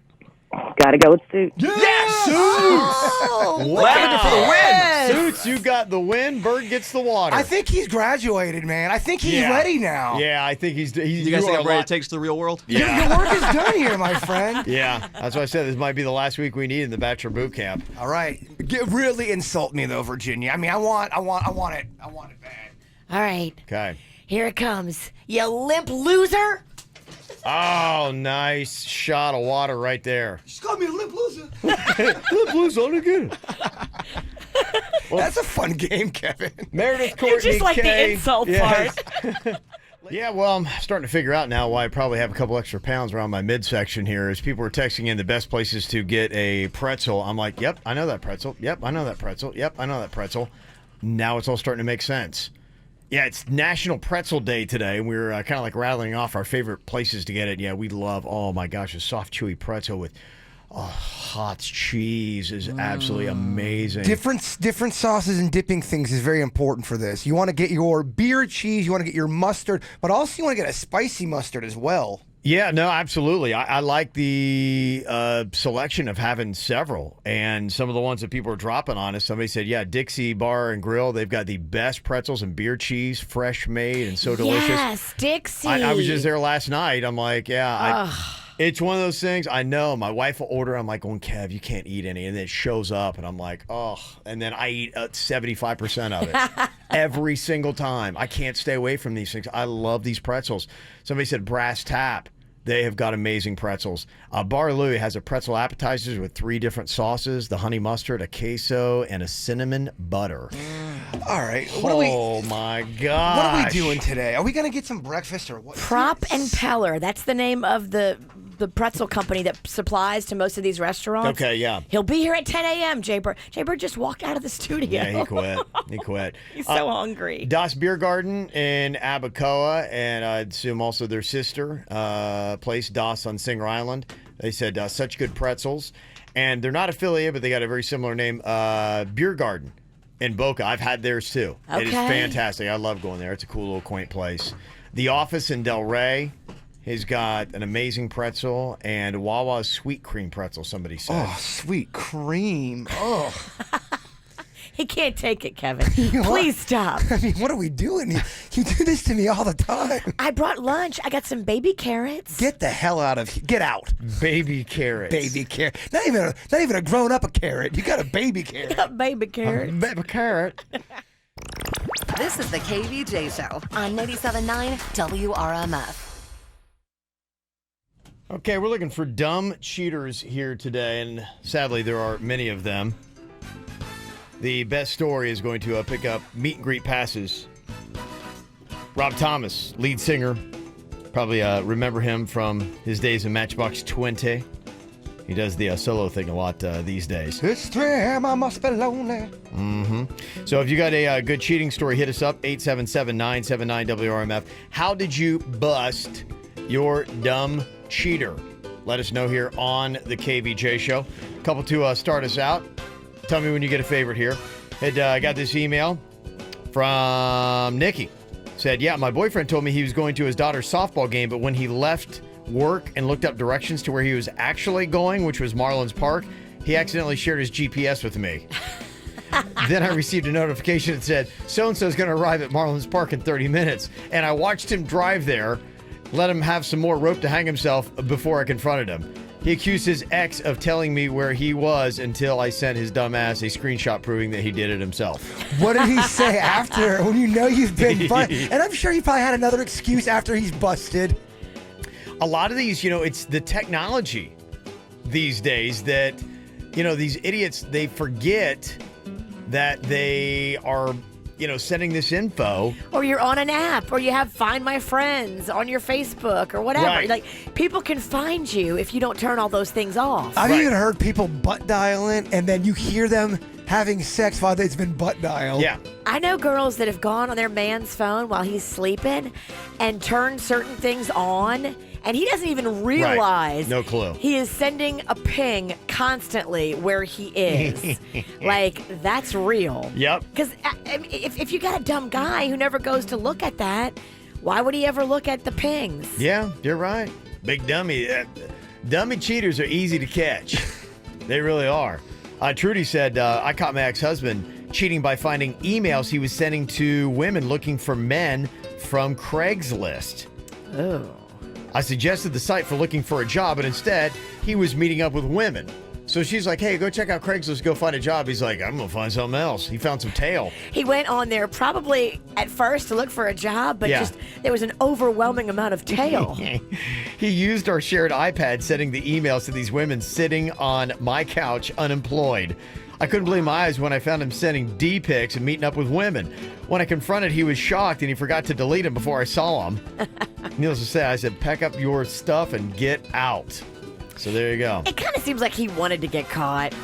Gotta go with Suits. Yes! Oh, Lavender for the win! yes. Suits, you got the win. Bird gets the water. I think he's graduated, man. I think he's Yeah. ready now. Yeah, I think he's You guys think are I'm a ready lot- to take us to the real world? Your work is done here, my friend. Yeah, that's why I said this might be the last week we need in the Bachelor Boot Camp. All right. Really insult me though, Virginia. I mean, I want it. I want it bad. All right, Okay. here it comes. You limp loser. Oh, nice shot of water right there. Just call me a lip loser. Blues on again. That's a fun game, Kevin. Meredith, You Courtney, just like the Kay. insult Yes. Yeah, well, I'm starting to figure out now why I probably have a couple extra pounds around my midsection here. As people are texting in the best places to get a pretzel, I'm like, yep, I know that pretzel. Yep, I know that pretzel. Yep, I know that pretzel. Now it's all starting to make sense. Yeah, it's National Pretzel Day today. And we're kind of like rattling off our favorite places to get it. Yeah, we love, oh my gosh, a soft, chewy pretzel with hot cheese is absolutely amazing. Different sauces and dipping things is very important for this. You want to get your beer cheese, you want to get your mustard, but also you want to get a spicy mustard as well. Yeah, no, absolutely. I like the selection of having several. And some of the ones that people are dropping on us, somebody said, yeah, Dixie Bar and Grill, they've got the best pretzels and beer cheese, fresh made and so delicious. Yes, Dixie. I was just there last night. I'm like, yeah, it's one of those things. I know my wife will order. I'm like, going, Kev, you can't eat any. And then it shows up and I'm like, oh. And then I eat 75% of it every single time. I can't stay away from these things. I love these pretzels. Somebody said Brass Tap. They have got amazing pretzels. Bar Louie has a pretzel appetizers with 3 different sauces, the honey mustard, a queso, and a cinnamon butter. All right. My God. What are we doing today? Are we going to get some breakfast or what? Prop and Peller. That's the name of the pretzel company that supplies to most of these restaurants. Okay, yeah. He'll be here at 10 a.m., Jaybird. Jaybird just walked out of the studio. Yeah, he quit. He quit. He's so hungry. Das Beer Garden in Abacoa, and I'd assume also their sister place, Das on Singer Island. They said such good pretzels. And they're not affiliated, but they got a very similar name, Beer Garden in Boca. I've had theirs too. It is Okay. fantastic. I love going there. It's a cool little quaint place. The Office in Del Rey has got an amazing pretzel, and Wawa's sweet cream pretzel, somebody said. Oh, sweet cream. Oh. He can't take it, Kevin. You Please are- stop. I mean, what are we doing? You do this to me all the time. I brought lunch. I got some baby carrots. Get the hell out of here. Get out. Baby carrots. Baby carrot. Not even a grown up carrot. You got a baby carrot. Got baby carrots. Baby carrot. This is the KVJ Show on 97.9 WRMF. Okay, we're looking for dumb cheaters here today, and sadly, there are many of them. The best story is going to pick up meet and greet passes. Rob Thomas, lead singer, probably remember him from his days in Matchbox 20. He does the solo thing a lot these days. This time I must be lonely. So if you got a good cheating story, hit us up, 877-979-WRMF. How did you bust your dumb cheater? Let us know here on the KVJ Show. A couple to start us out. Tell me when you get a favorite here. I got this email from Nikki. Said, yeah, my boyfriend told me he was going to his daughter's softball game, but when he left work and looked up directions to where he was actually going, which was Marlins Park, he accidentally shared his GPS with me. Then I received a notification that said, so-and-so is going to arrive at Marlins Park in 30 minutes. And I watched him drive there, let him have some more rope to hang himself before I confronted him. He accused his ex of telling me where he was until I sent his dumb ass a screenshot proving that he did it himself. What did he say after when you know you've been busted? And I'm sure he probably had another excuse after he's busted. A lot of these, it's the technology these days that, these idiots, they forget that they are, sending this info. Or you're on an app, or you have Find My Friends on your Facebook, or whatever. Right. Like, people can find you if you don't turn all those things off. I've even heard people butt dialing, and then you hear them having sex while it's been butt dial. Yeah. I know girls that have gone on their man's phone while he's sleeping and turned certain things on, and he doesn't even realize. No clue. He is sending a ping constantly where he is. Like, that's real. Yep. Because if you got a dumb guy who never goes to look at that, why would he ever look at the pings? Yeah, you're right. Big dummy. Dummy cheaters are easy to catch. They really are. Trudy said, I caught my ex-husband cheating by finding emails he was sending to women looking for men from Craigslist. Oh. I suggested the site for looking for a job, but instead, he was meeting up with women. So she's like, hey, go check out Craigslist, go find a job. He's like, I'm going to find something else. He found some tail. He went on there probably at first to look for a job, but just there was an overwhelming amount of tail. He used our shared iPad sending the emails to these women sitting on my couch unemployed. I couldn't believe my eyes when I found him sending D-pics and meeting up with women. When I confronted, he was shocked and he forgot to delete them before I saw him. Needless to say, I said, pack up your stuff and get out. So there you go. It kind of seems like he wanted to get caught.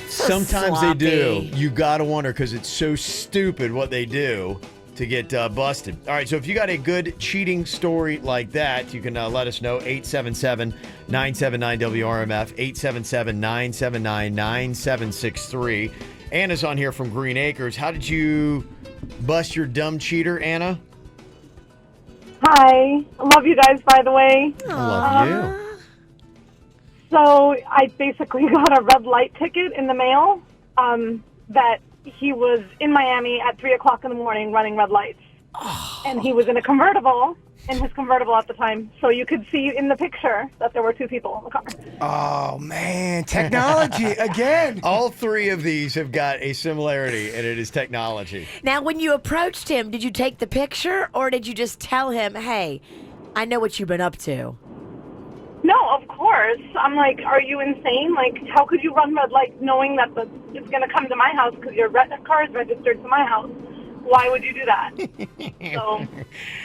So Sometimes sloppy. they do. You got to wonder because it's so stupid what they do to get busted. All right, so if you got a good cheating story like that, you can let us know. 877-979-WRMF, 877-979-9763. Anna's on here from Green Acres. How did you bust your dumb cheater, Anna? Hi. I love you guys, by the way. I love you. So I basically got a red light ticket in the mail that he was in Miami at 3 o'clock in the morning running red lights. And he was in his convertible at the time. So you could see in the picture that there were two people in the car. Oh, man. Technology again. All three of these have got a similarity, and it is technology. Now, when you approached him, did you take the picture or did you just tell him, hey, I know what you've been up to? No, of course. I'm like, are you insane? Like, how could you run red lights knowing that it's going to come to my house because your car is registered to my house? Why would you do that?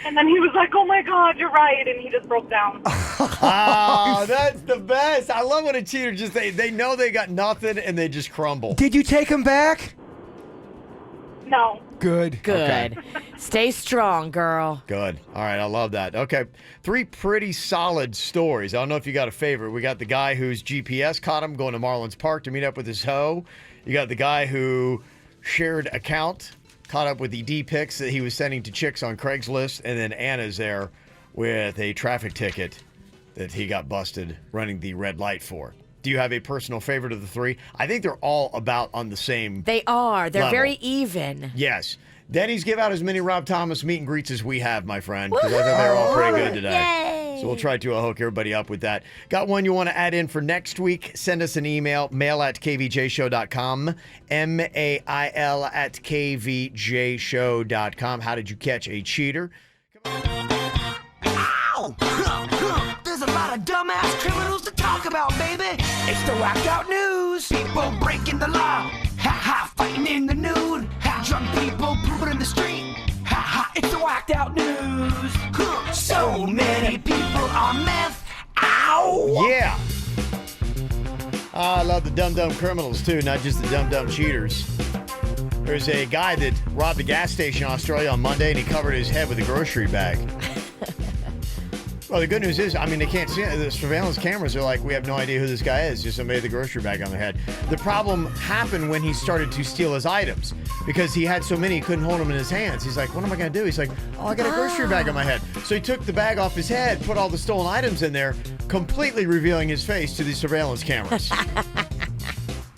And then he was like, oh, my God, you're right. And he just broke down. Oh, that's the best. I love when a cheater just, they know they got nothing and they just crumble. Did you take him back? No. Good. Good. Stay strong, girl. Good. All right. I love that. Okay. Three pretty solid stories. I don't know if you got a favorite. We got the guy whose GPS caught him going to Marlins Park to meet up with his hoe. You got the guy who shared account, caught up with the D-pics that he was sending to chicks on Craigslist. And then Anna's there with a traffic ticket that he got busted running the red light for. Do you have a personal favorite of the three? I think they're all about on the same They are. They're level. very even. Yes. Denny's give out as many Rob Thomas meet and greets as we have, my friend, because I think they're all pretty good today. Yay. So we'll try to hook everybody up with that. Got one you want to add in for next week? Send us an email, mail@kvjshow.com, mail@kvjshow.com. How did you catch a cheater? Ow! There's a lot of dumbass criminals to talk about, baby. It's the whacked out news. People breaking the law. Ha ha, fighting in the nude. Ha, drunk people pooping in the street. Ha ha, it's the whacked out news. So many people on meth. Ow! Yeah. I love the dumb criminals, too, not just the dumb cheaters. There's a guy that robbed a gas station in Australia on Monday, and he covered his head with a grocery bag. Well, the good news is, I mean, they can't see it. The surveillance cameras are like, we have no idea who this guy is. Just somebody with a grocery bag on their head. The problem happened when he started to steal his items because he had so many, he couldn't hold them in his hands. He's like, what am I going to do? He's like, oh, I got a grocery bag on my head. So he took the bag off his head, put all the stolen items in there, completely revealing his face to the surveillance cameras.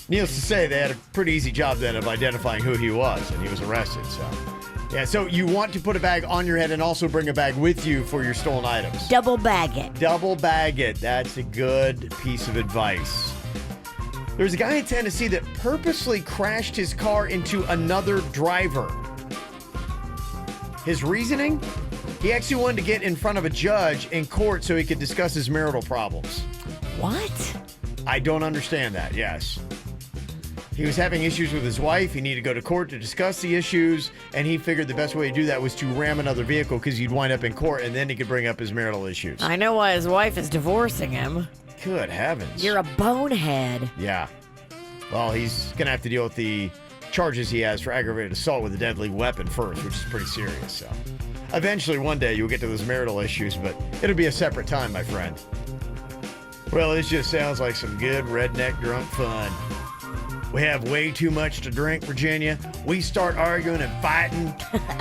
Needless to say, they had a pretty easy job then of identifying who he was, and he was arrested, so... Yeah, so you want to put a bag on your head and also bring a bag with you for your stolen items. Double bag it. Double bag it. That's a good piece of advice. There's a guy in Tennessee that purposely crashed his car into another driver. His reasoning? He actually wanted to get in front of a judge in court so he could discuss his marital problems. What? I don't understand that, yes. He was having issues with his wife. He needed to go to court to discuss the issues, and he figured the best way to do that was to ram another vehicle because he'd wind up in court, and then he could bring up his marital issues. I know why his wife is divorcing him. Good heavens. You're a bonehead. Yeah. Well, he's going to have to deal with the charges he has for aggravated assault with a deadly weapon first, which is pretty serious. So eventually one day you'll get to those marital issues, but it'll be a separate time, my friend. Well, this just sounds like some good redneck drunk fun. We have way too much to drink, Virginia. We start arguing and fighting.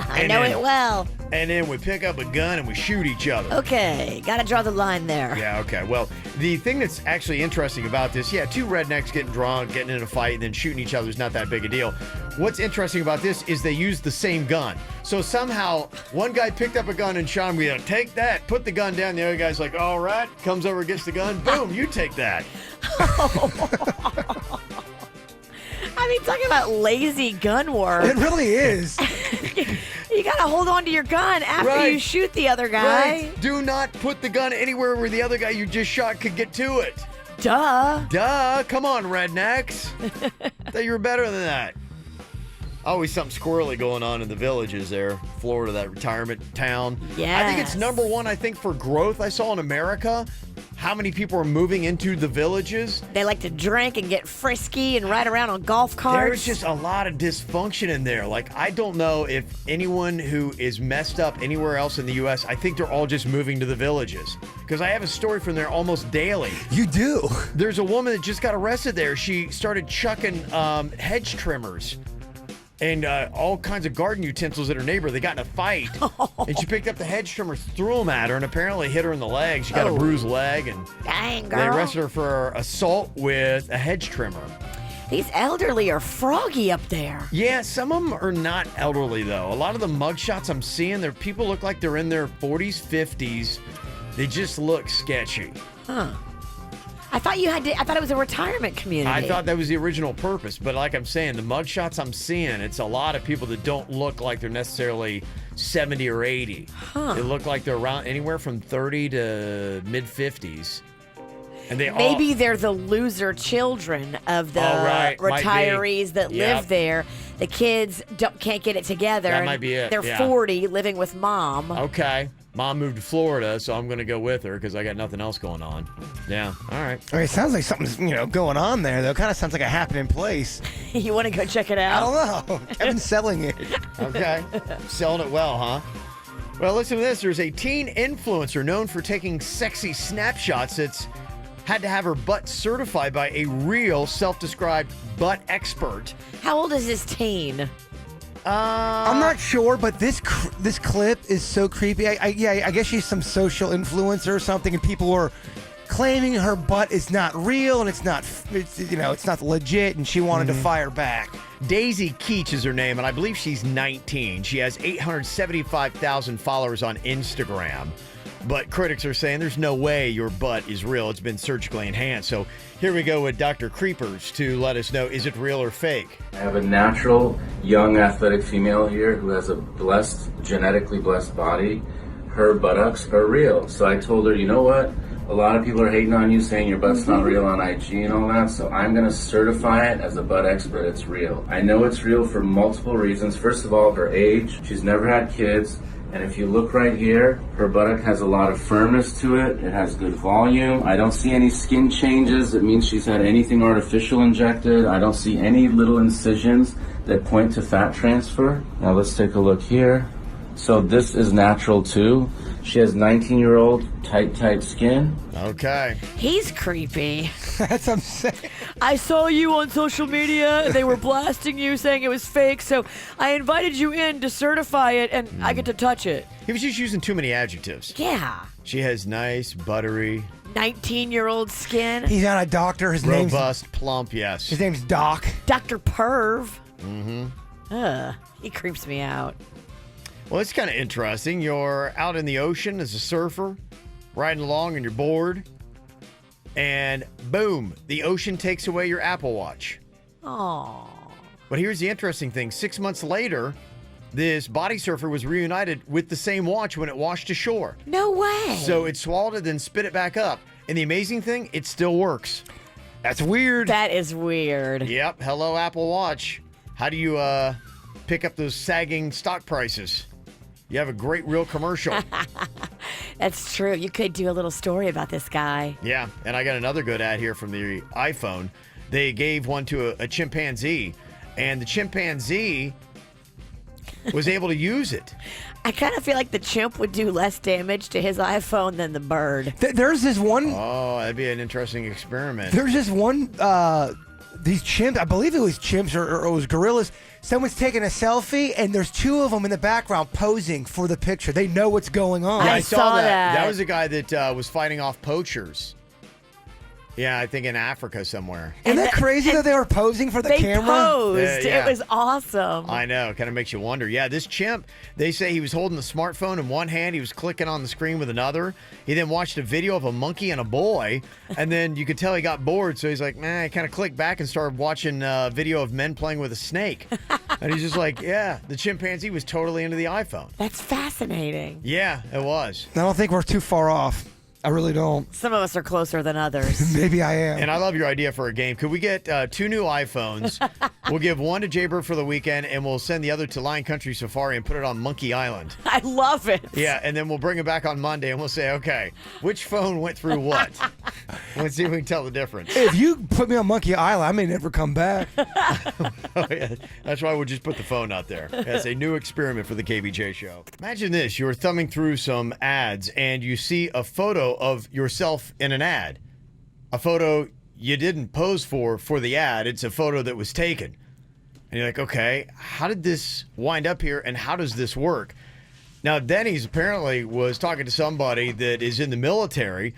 I know it well. And then we pick up a gun and we shoot each other. Okay, gotta draw the line there. Yeah, okay. Well, the thing that's actually interesting about this, two rednecks getting drunk, getting in a fight, and then shooting each other is not that big a deal. What's interesting about this is they used the same gun. So somehow, one guy picked up a gun and shot him. We go, take that, put the gun down. The other guy's like, all right, comes over, gets the gun. Boom, you take that. I mean, talking about lazy gun work. It really is. You gotta hold on to your gun after you shoot the other guy. Right. Do not put the gun anywhere where the other guy you just shot could get to it. Duh. Come on, rednecks. Thought you were better than that. Always something squirrely going on in the villages there. Florida, that retirement town. Yes. I think it's number one, for growth I saw in America. How many people are moving into the villages? They like to drink and get frisky and ride around on golf carts. There's just a lot of dysfunction in there. Like, I don't know if anyone who is messed up anywhere else in the U.S., I think they're all just moving to the villages. Because I have a story from there almost daily. You do? There's a woman that just got arrested there. She started chucking hedge trimmers and all kinds of garden utensils at her neighbor. They got in a fight, and she picked up the hedge trimmers, threw them at her, and apparently hit her in the leg. She got a bruised leg, and dang, they girl. arrested her for assault with a hedge trimmer. These elderly are froggy up there. Yeah, some of them are not elderly, though. A lot of the mugshots I'm seeing, people look like they're in their 40s, 50s. They just look sketchy. Huh. I thought it was a retirement community. I thought that was the original purpose, but like I'm saying, the mugshots I'm seeing, it's a lot of people that don't look like they're necessarily 70 or 80. They look like they're around anywhere from 30 to mid 50s. And Maybe they're the loser children of the retirees that live there. The kids can't get it together. That might be it. They're 40 living with mom. Okay. Mom moved to Florida, so I'm going to go with her because I got nothing else going on. Yeah. All right. I mean, it sounds like something's, going on there, though. Kind of sounds like a happening place. You want to go check it out? I don't know. Kevin's selling it. Okay. Selling it well, huh? Well, listen to this. There's a teen influencer known for taking sexy snapshots that's had to have her butt certified by a real self-described butt expert. How old is this teen? I'm not sure, but this clip is so creepy. I guess she's some social influencer or something, and people were claiming her butt is not real and it's not legit, and she wanted to fire back. Daisy Keach is her name, and I believe she's 19. She has 875,000 followers on Instagram. But critics are saying there's no way your butt is real. It's been surgically enhanced. So here we go with Dr. Creepers to let us know, is it real or fake? I have a natural, young, athletic female here who has a genetically blessed body. Her buttocks are real. So I told her, you know what? A lot of people are hating on you, saying your butt's not real on IG and all that. So I'm going to certify it as a butt expert. It's real. I know it's real for multiple reasons. First of all, her age. She's never had kids. And if you look right here, her buttock has a lot of firmness to it. It has good volume. I don't see any skin changes. That means she's had anything artificial injected. I don't see any little incisions that point to fat transfer. Now let's take a look here. So this is natural too. She has 19-year-old tight skin. Okay. He's creepy. That's what I'm saying. I saw you on social media. They were blasting you saying it was fake, so I invited you in to certify it, and I get to touch it. He was just using too many adjectives. Yeah. She has nice, buttery, 19-year-old skin. He's not a doctor. His robust, plump, yes. His name's Doc. Dr. Perv. Mm-hmm. He creeps me out. Well, it's kind of interesting. You're out in the ocean as a surfer, riding along and you're bored, and boom, the ocean takes away your Apple Watch. Aww. But here's the interesting thing. 6 months later, this body surfer was reunited with the same watch when it washed ashore. No way. So it swallowed it, then spit it back up. And the amazing thing, it still works. That's weird. That is weird. Yep. Hello, Apple Watch. How do you pick up those sagging stock prices? You have a great real commercial. That's true. You could do a little story about this guy. Yeah, and I got another good ad here from the iPhone. They gave one to a chimpanzee, and the chimpanzee was able to use it. I kind of feel like the chimp would do less damage to his iPhone than the bird. There's this one. Oh, that'd be an interesting experiment. There's this one. These chimps, I believe it was chimps or it was gorillas. Someone's taking a selfie, and there's two of them in the background posing for the picture. They know what's going on. Yeah, I saw that. That was a guy that was fighting off poachers. Yeah, I think in Africa somewhere. Isn't that crazy that they were posing for the camera? They posed. Yeah. It was awesome. I know. Kind of makes you wonder. Yeah, this chimp, they say he was holding the smartphone in one hand. He was clicking on the screen with another. He then watched a video of a monkey and a boy. And then you could tell he got bored. So he's like, man, I kind of clicked back and started watching a video of men playing with a snake. And he's just like, yeah, the chimpanzee was totally into the iPhone. That's fascinating. Yeah, it was. I don't think we're too far off. I really don't. Some of us are closer than others. Maybe I am. And I love your idea for a game. Could we get 2 new iPhones? We'll give one to Jaybird for the weekend, and we'll send the other to Lion Country Safari and put it on Monkey Island. I love it. Yeah, and then we'll bring it back on Monday, and we'll say, okay, which phone went through what? Let's see if we can tell the difference. If you put me on Monkey Island, I may never come back. Oh, yeah. That's why we'll just put the phone out there as a new experiment for the KVJ show. Imagine this. You're thumbing through some ads, and you see a photo of yourself in an ad. A photo you didn't pose for the ad. It's a photo that was taken. And you're like, okay, how did this wind up here, and how does this work? Now, Denny's apparently was talking to somebody that is in the military,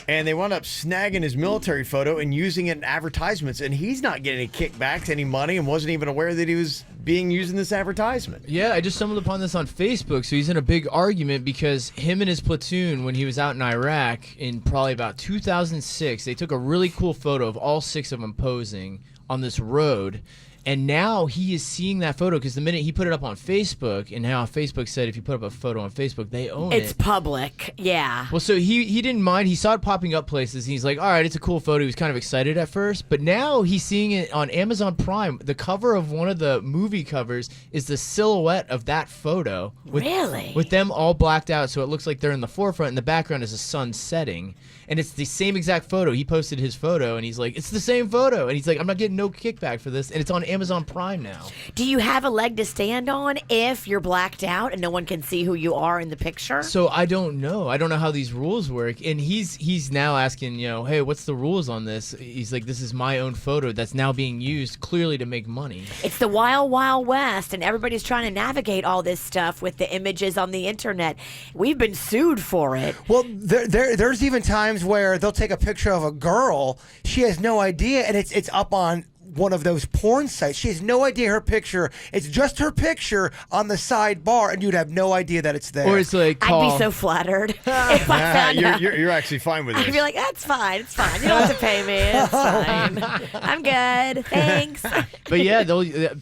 and they wound up snagging his military photo and using it in advertisements, and he's not getting any kickbacks, any money, and wasn't even aware that he was being used in this advertisement. Yeah, I just stumbled upon this on Facebook. So he's in a big argument because him and his platoon, when he was out in Iraq in probably about 2006, they took a really cool photo of all 6 of them posing on this road. And now he is seeing that photo because the minute he put it up on Facebook, and now Facebook said if you put up a photo on Facebook, they own it. It's public, yeah. Well, so he didn't mind. He saw it popping up places, and he's like, all right, it's a cool photo. He was kind of excited at first, but now he's seeing it on Amazon Prime. The cover of one of the movie covers is the silhouette of that photo. Really? With them all blacked out, so it looks like they're in the forefront, and the background is a sun setting. And it's the same exact photo. He posted his photo, and he's like, it's the same photo. And he's like, I'm not getting no kickback for this. And it's on Amazon Prime now. Do you have a leg to stand on if you're blacked out and no one can see who you are in the picture? So I don't know. I don't know how these rules work. And he's now asking, hey, what's the rules on this? He's like, this is my own photo that's now being used clearly to make money. It's the wild, wild west, and everybody's trying to navigate all this stuff with the images on the internet. We've been sued for it. Well, there's even times where they'll take a picture of a girl. She has no idea, and it's up on one of those porn sites. She has no idea her picture. It's just her picture on the sidebar, and you'd have no idea that it's there. Or it's like, I'd be so flattered if I found out. You're actually fine with this. I'd be like, that's fine. It's fine. You don't have to pay me. It's fine. I'm good. Thanks. But yeah,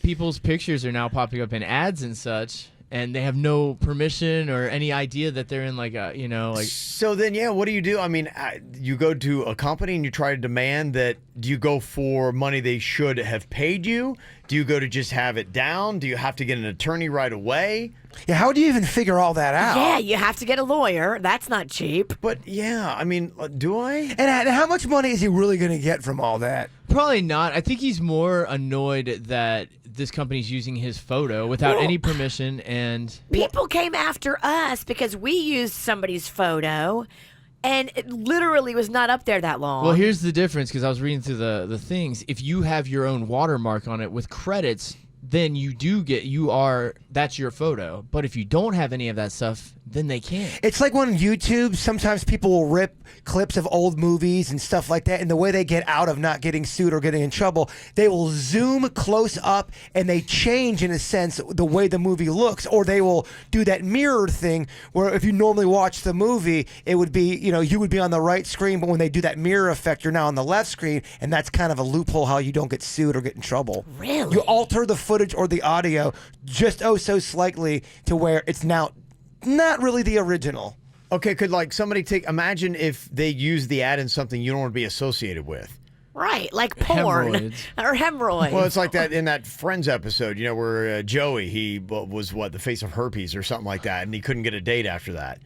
people's pictures are now popping up in ads and such. And they have no permission or any idea that they're in like a, like. So then, yeah, what do you do? I mean, you go to a company and you try to demand that. Do you go for money they should have paid you? Do you go to just have it down? Do you have to get an attorney right away? Yeah, how do you even figure all that out? Yeah, you have to get a lawyer. That's not cheap. But yeah, I mean, do I? And how much money is he really going to get from all that? Probably not. I think he's more annoyed that this company's using his photo without any permission, and people came after us because we used somebody's photo, and it literally was not up there that long. Well, here's the difference, because I was reading through the things. If you have your own watermark on it with credits, then you do that's your photo. But if you don't have any of that stuff, then they can't. It's like on YouTube, sometimes people will rip clips of old movies and stuff like that, and the way they get out of not getting sued or getting in trouble, they will zoom close up and they change, in a sense, the way the movie looks, or they will do that mirror thing where if you normally watch the movie, it would be, you would be on the right screen, but when they do that mirror effect, you're now on the left screen, and that's kind of a loophole how you don't get sued or get in trouble. Really? You alter the footage or the audio just so slightly to where it's now not really the original. Okay, could somebody imagine if they use the ad in something you don't want to be associated with. Right, like porn. Hemorrhoids. Or hemorrhoids. Well, it's like that in that Friends episode, where Joey, he was the face of herpes or something like that, and he couldn't get a date after that.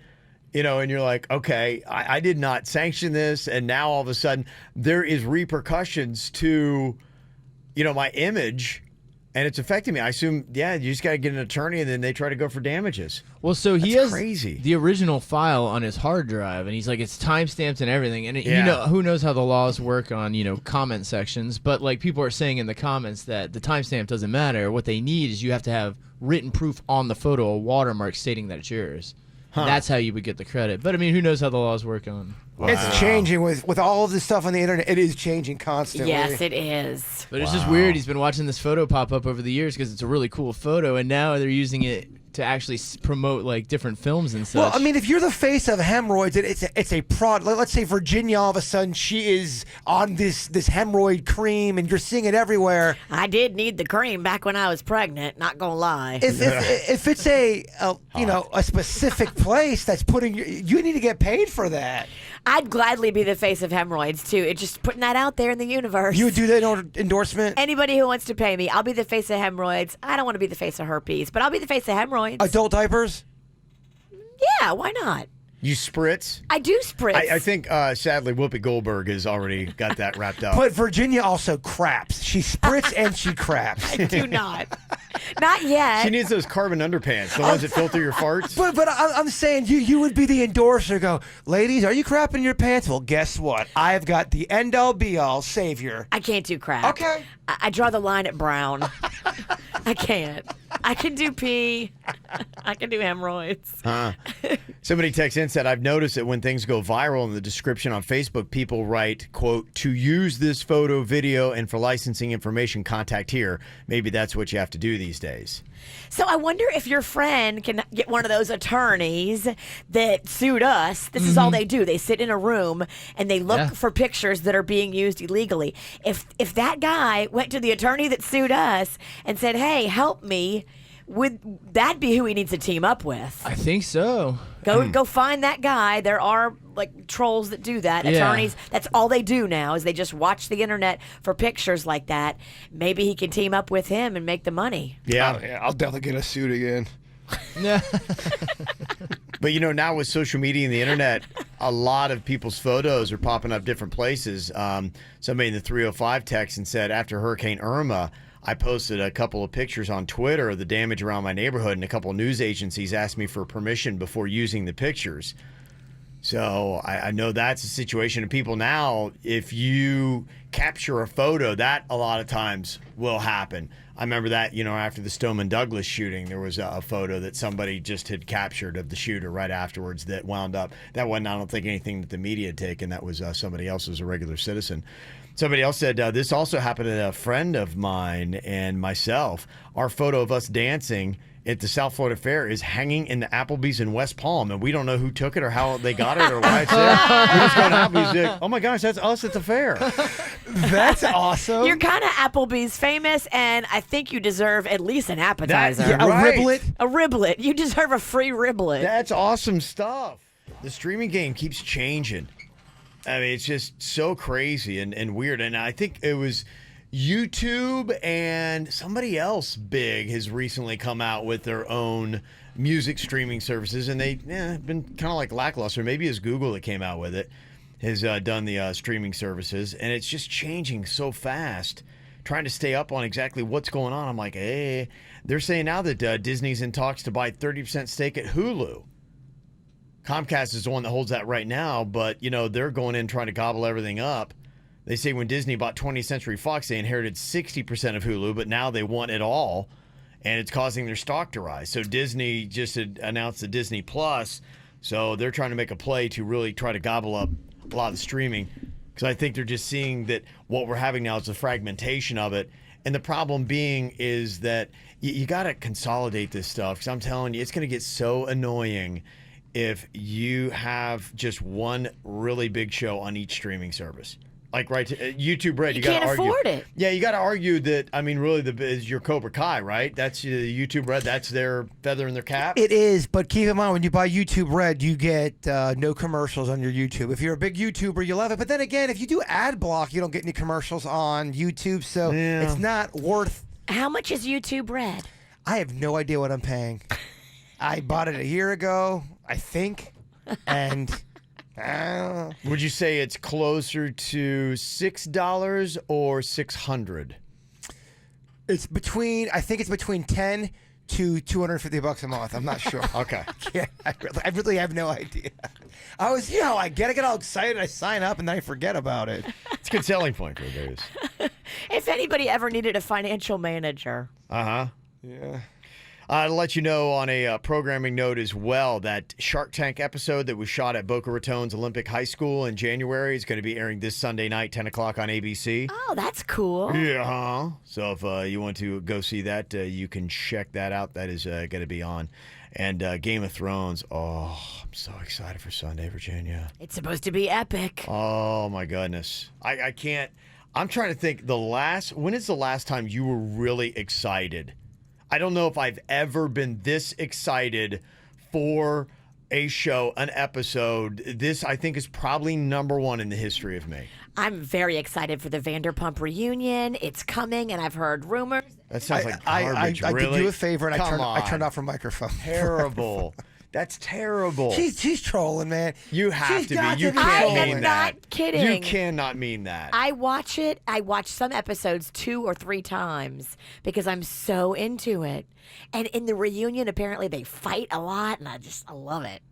And you're like, okay, I did not sanction this, and now all of a sudden there is repercussions to, my image. and it's affecting me. I assume, you just got to get an attorney, and then they try to go for damages. Well, so he That's has crazy. the original file on his hard drive, and he's like, it's timestamped and everything. And Yeah. who knows how the laws work on comment sections? But like people are saying in the comments that the timestamp doesn't matter. What they need is you have to have written proof on the photo, a watermark stating that it's yours. That's how you would get the credit. But I mean, who knows how the laws work on? It's changing with all of this stuff on the internet. It is changing constantly. Yes, it is. But it's just weird. He's been watching this photo pop up over the years because it's a really cool photo, and now they're using it to actually promote like different films and such. Well, I mean, if you're the face of hemorrhoids, it's a prod. Let's say Virginia, all of a sudden, she is on this hemorrhoid cream, and you're seeing it everywhere. I did need the cream back when I was pregnant. Not gonna lie. If it's a specific place that's putting you need to get paid for that. I'd gladly be the face of hemorrhoids too. It's just putting that out there in the universe. You would do that endorsement? Anybody who wants to pay me, I'll be the face of hemorrhoids. I don't want to be the face of herpes, but I'll be the face of hemorrhoids. Adult diapers? Yeah, why not? You spritz? I do spritz. I think, sadly, Whoopi Goldberg has already got that wrapped up. But Virginia also craps. She spritz and she craps. I do not. Not yet. She needs those carbon underpants, the ones that filter your farts. But I'm saying you would be the endorser. Go, ladies, are you crapping your pants? Well, guess what? I've got the end-all be-all savior. I can't do crap. Okay. I draw the line at brown. I can't. I can do pee. I can do hemorrhoids. Somebody texts in, said, I've noticed that when things go viral in the description on Facebook, people write, quote, to use this photo, video, and for licensing information, contact here. Maybe that's what you have to do these days. So I wonder if your friend can get one of those attorneys that sued us. This is all they do. They sit in a room and they look for pictures that are being used illegally. If that guy went to the attorney that sued us and said, hey, help me, would that be who he needs to team up with? I think so. Go find that guy. There are like trolls that do that. Yeah. Attorneys, that's all they do now is they just watch the internet for pictures like that. Maybe he can team up with him and make the money. Yeah. I'll definitely get a suit again. But, now with social media and the internet, a lot of people's photos are popping up different places. Somebody in the 305 text and said, after Hurricane Irma, I posted a couple of pictures on Twitter of the damage around my neighborhood, and a couple of news agencies asked me for permission before using the pictures. So I know that's a situation. And people now, if you capture a photo, that a lot of times will happen. I remember that, after the Stoneman Douglas shooting, there was a photo that somebody just had captured of the shooter right afterwards that wound up. That wasn't, I don't think, anything that the media had taken. That was somebody else who was a regular citizen. Somebody else said, this also happened to a friend of mine and myself. Our photo of us dancing at the South Florida Fair is hanging in the Applebee's in West Palm, and we don't know who took it or how they got it or why it's there. We're just going to Applebee's like, oh my gosh, that's us at the fair. That's awesome. You're kind of Applebee's famous, and I think you deserve at least an appetizer. A riblet. A riblet. You deserve a free riblet. That's awesome stuff. The streaming game keeps changing. I mean, it's just so crazy and weird. And I think it was YouTube and somebody else big has recently come out with their own music streaming services. And they've been kind of like lackluster. Maybe it's Google that came out with it, has done the streaming services. And it's just changing so fast. Trying to stay up on exactly what's going on. I'm like, hey, they're saying now that Disney's in talks to buy 30% stake at Hulu. Comcast is the one that holds that right now, but, they're going in trying to gobble everything up. They say when Disney bought 20th Century Fox, they inherited 60% of Hulu, but now they want it all, and it's causing their stock to rise. So Disney just had announced the Disney Plus, so they're trying to make a play to really try to gobble up a lot of the streaming, because I think they're just seeing that what we're having now is the fragmentation of it. And the problem being is that you got to consolidate this stuff, because I'm telling you, it's going to get so annoying if you have just one really big show on each streaming service. Like YouTube Red, you got to argue. You can't afford it. Yeah, you got to argue that. I mean, really, is your Cobra Kai, right? That's YouTube Red. That's their feather in their cap. It is, but keep in mind when you buy YouTube Red, you get no commercials on your YouTube. If you're a big YouTuber, you love it. But then again, if you do ad block, you don't get any commercials on YouTube, so it's not worth. How much is YouTube Red? I have no idea what I'm paying. I bought it a year ago, I think, and. Would you say it's closer to $6 or $600? It's between, I think it's between 10 to $250 a month. I'm not sure. Okay. Yeah, I really have no idea. I was, I get all excited. I sign up and then I forget about it. It's a good selling point for those. If anybody ever needed a financial manager. Uh-huh. Yeah. To let you know on a programming note as well, that Shark Tank episode that was shot at Boca Raton's Olympic High School in January is going to be airing this Sunday night, 10 o'clock on ABC. Oh, that's cool. Yeah. So if you want to go see that, you can check that out. That is going to be on. And Game of Thrones. Oh, I'm so excited for Sunday, Virginia. It's supposed to be epic. Oh, my goodness. I can't. I'm trying to think when is the last time you were really excited? I don't know if I've ever been this excited for a show, an episode. This, I think, is probably number one in the history of me. I'm very excited for the Vanderpump reunion. It's coming, and I've heard rumors. That sounds like garbage, I really? did you a favor, and I turned on. off her microphone. Terrible. That's terrible. She's trolling, man. You have to be. You I can't am mean that. not kidding. You cannot mean that. I watch it. I watch some episodes 2 or 3 times because I'm so into it. And in the reunion, apparently they fight a lot, and I love it.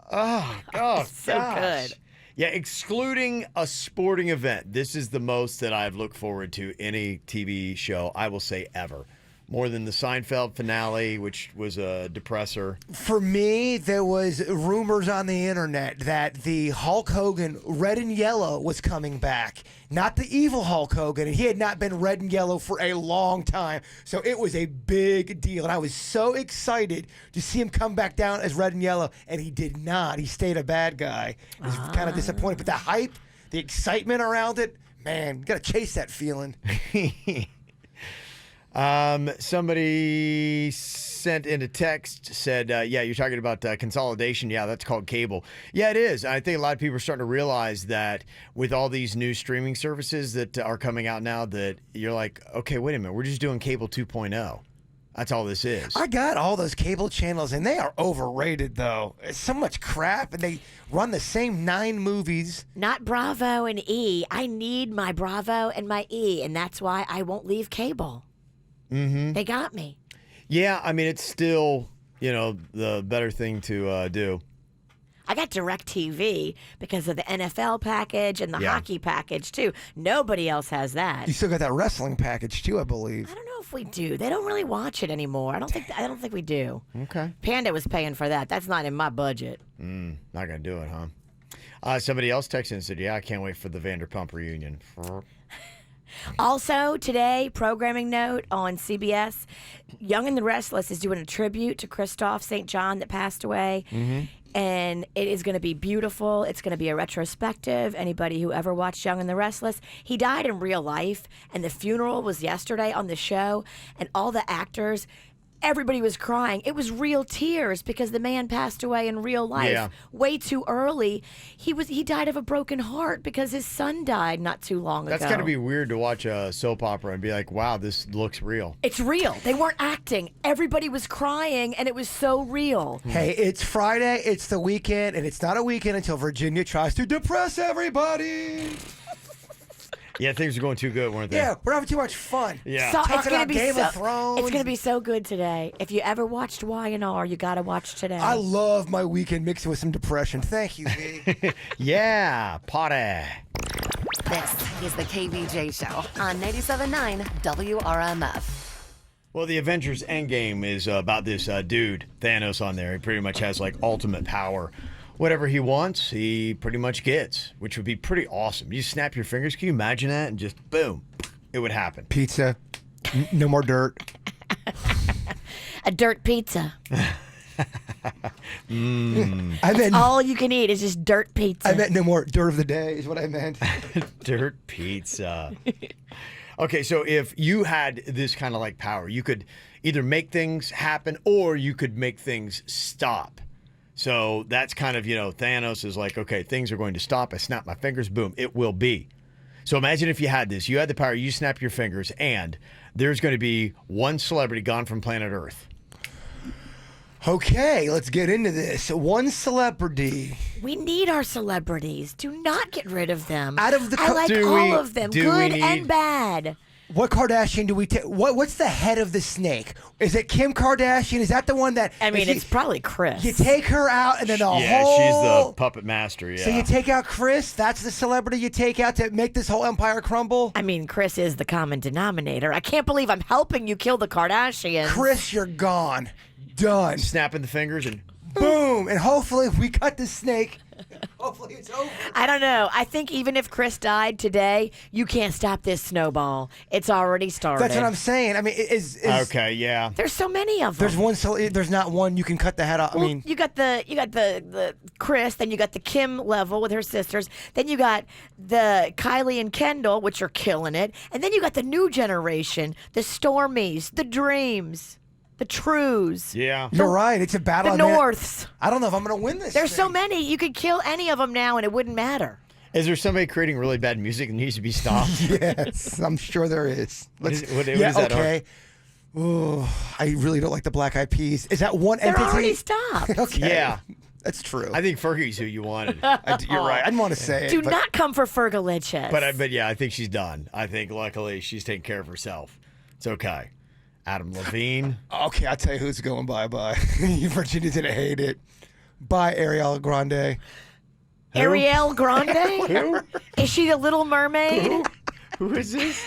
Oh, It's so good. Yeah, excluding a sporting event, this is the most that I've looked forward to any TV show, I will say, ever. More than the Seinfeld finale, which was a depressor. For me, there was rumors on the internet that the Hulk Hogan red and yellow was coming back. Not the evil Hulk Hogan. He had not been red and yellow for a long time. So it was a big deal. And I was so excited to see him come back down as red and yellow. And he did not. He stayed a bad guy. I was kind of disappointed. But the hype, the excitement around it, man, you got to chase that feeling. Somebody sent in a text, said, yeah, you're talking about consolidation. Yeah, that's called cable. Yeah, it is. I think a lot of people are starting to realize that with all these new streaming services that are coming out now, that you're like, okay, wait a minute, we're just doing cable 2.0. That's all this is. I got all those cable channels, and they are overrated, though. It's so much crap, and they run the same 9 movies. Not Bravo and E. I need my Bravo and my E, and that's why I won't leave cable. Mm-hmm. They got me. Yeah, I mean, it's still, the better thing to do. I got DirecTV because of the NFL package and the hockey package, too. Nobody else has that. You still got that wrking package, too, I believe. I don't know if we do. They don't really watch it anymore. I don't think we do. Okay. Panda was paying for that. That's not in my budget. Not going to do it, huh? Somebody else texted and said, yeah, I can't wait for the Vanderpump reunion. Also, today, programming note on CBS, Young and the Restless is doing a tribute to Christoph St. John that passed away. Mm-hmm. And it is going to be beautiful. It's going to be a retrospective. Anybody who ever watched Young and the Restless, he died in real life. And the funeral was yesterday on the show. And all the actors, everybody was crying. It was real tears because the man passed away in real life way too early. He died of a broken heart because his son died not too long ago. That's got to be weird to watch a soap opera and be like, wow, this looks real. It's real. They weren't acting. Everybody was crying, and it was so real. Hey, it's Friday, it's the weekend, and it's not a weekend until Virginia tries to depress everybody. Yeah, things are going too good, weren't they? Yeah, we're having too much fun. Yeah. So Talking about Game of Thrones. It's going to be so good today. If you ever watched Y&R, you got to watch today. I love my weekend mixed with some depression. Thank you, V. Yeah, party. This is the KVJ Show on 97.9 WRMF. Well, the Avengers Endgame is about this dude, Thanos, on there. He pretty much has like ultimate power. Whatever he wants, he pretty much gets, which would be pretty awesome. You snap your fingers. Can you imagine that? And just boom, it would happen. Pizza. No more dirt. A dirt pizza. I All you can eat is just dirt pizza. meant no more dirt of the day is what I meant. Dirt pizza. Okay, so if you had this kind of like power, you could either make things happen or you could make things stop. So that's kind of, Thanos is like, okay, things are going to stop. I snap my fingers, boom, it will be. So imagine if you had this. You had the power, you snap your fingers, and there's going to be one celebrity gone from planet Earth. Okay, let's get into this. One celebrity. We need our celebrities. Do not get rid of them. Out of the I like Do all we- of them, do good we and need- bad. What Kardashian do we take? What's the head of the snake? Is it Kim Kardashian? Is that the one that? I mean, it's probably Chris. You take her out, and then the Yeah, whole. she's the puppet master. Yeah. So you take out Chris. That's the celebrity you take out to make this whole empire crumble. I mean, Chris is the common denominator. I can't believe I'm helping you kill the Kardashians. Chris, you're gone. Done. Snapping the fingers and boom. And hopefully, if we cut the snake, hopefully it's over. I don't know. I think even if Chris died today, you can't stop this snowball. It's already started. That's what I'm saying. I mean, is okay, yeah. There's so many of them. There's one. There's not one you can cut the head off. Well, I mean, you got the Chris, then you got the Kim level with her sisters, then you got the Kylie and Kendall, which are killing it, and then you got the new generation, the Stormies, the Dreams. The Trues. Yeah. You're right. It's a battle. The Norths. I don't know if I'm going to win this. There's thing. so many. You could kill any of them now and it wouldn't matter. Is there somebody creating really bad music that needs to be stopped? Yes, I'm sure there is. What is yeah, that? Okay. Ooh, I really don't like the Black Eyed Peas. Is that one They're entity? already stopped. Okay. Yeah. That's true. I think Fergie's who you wanted. You're right. I didn't want to say it. Do but not come for Fergalicious. But yeah, I think she's done. I think luckily she's taking care of herself. It's okay. Adam Levine. Okay, I'll tell you who's going bye-bye. Virginia's going to hate it. Bye, Ariel Grande. Ariel Grande? Who? Is she the Little Mermaid? Who is this?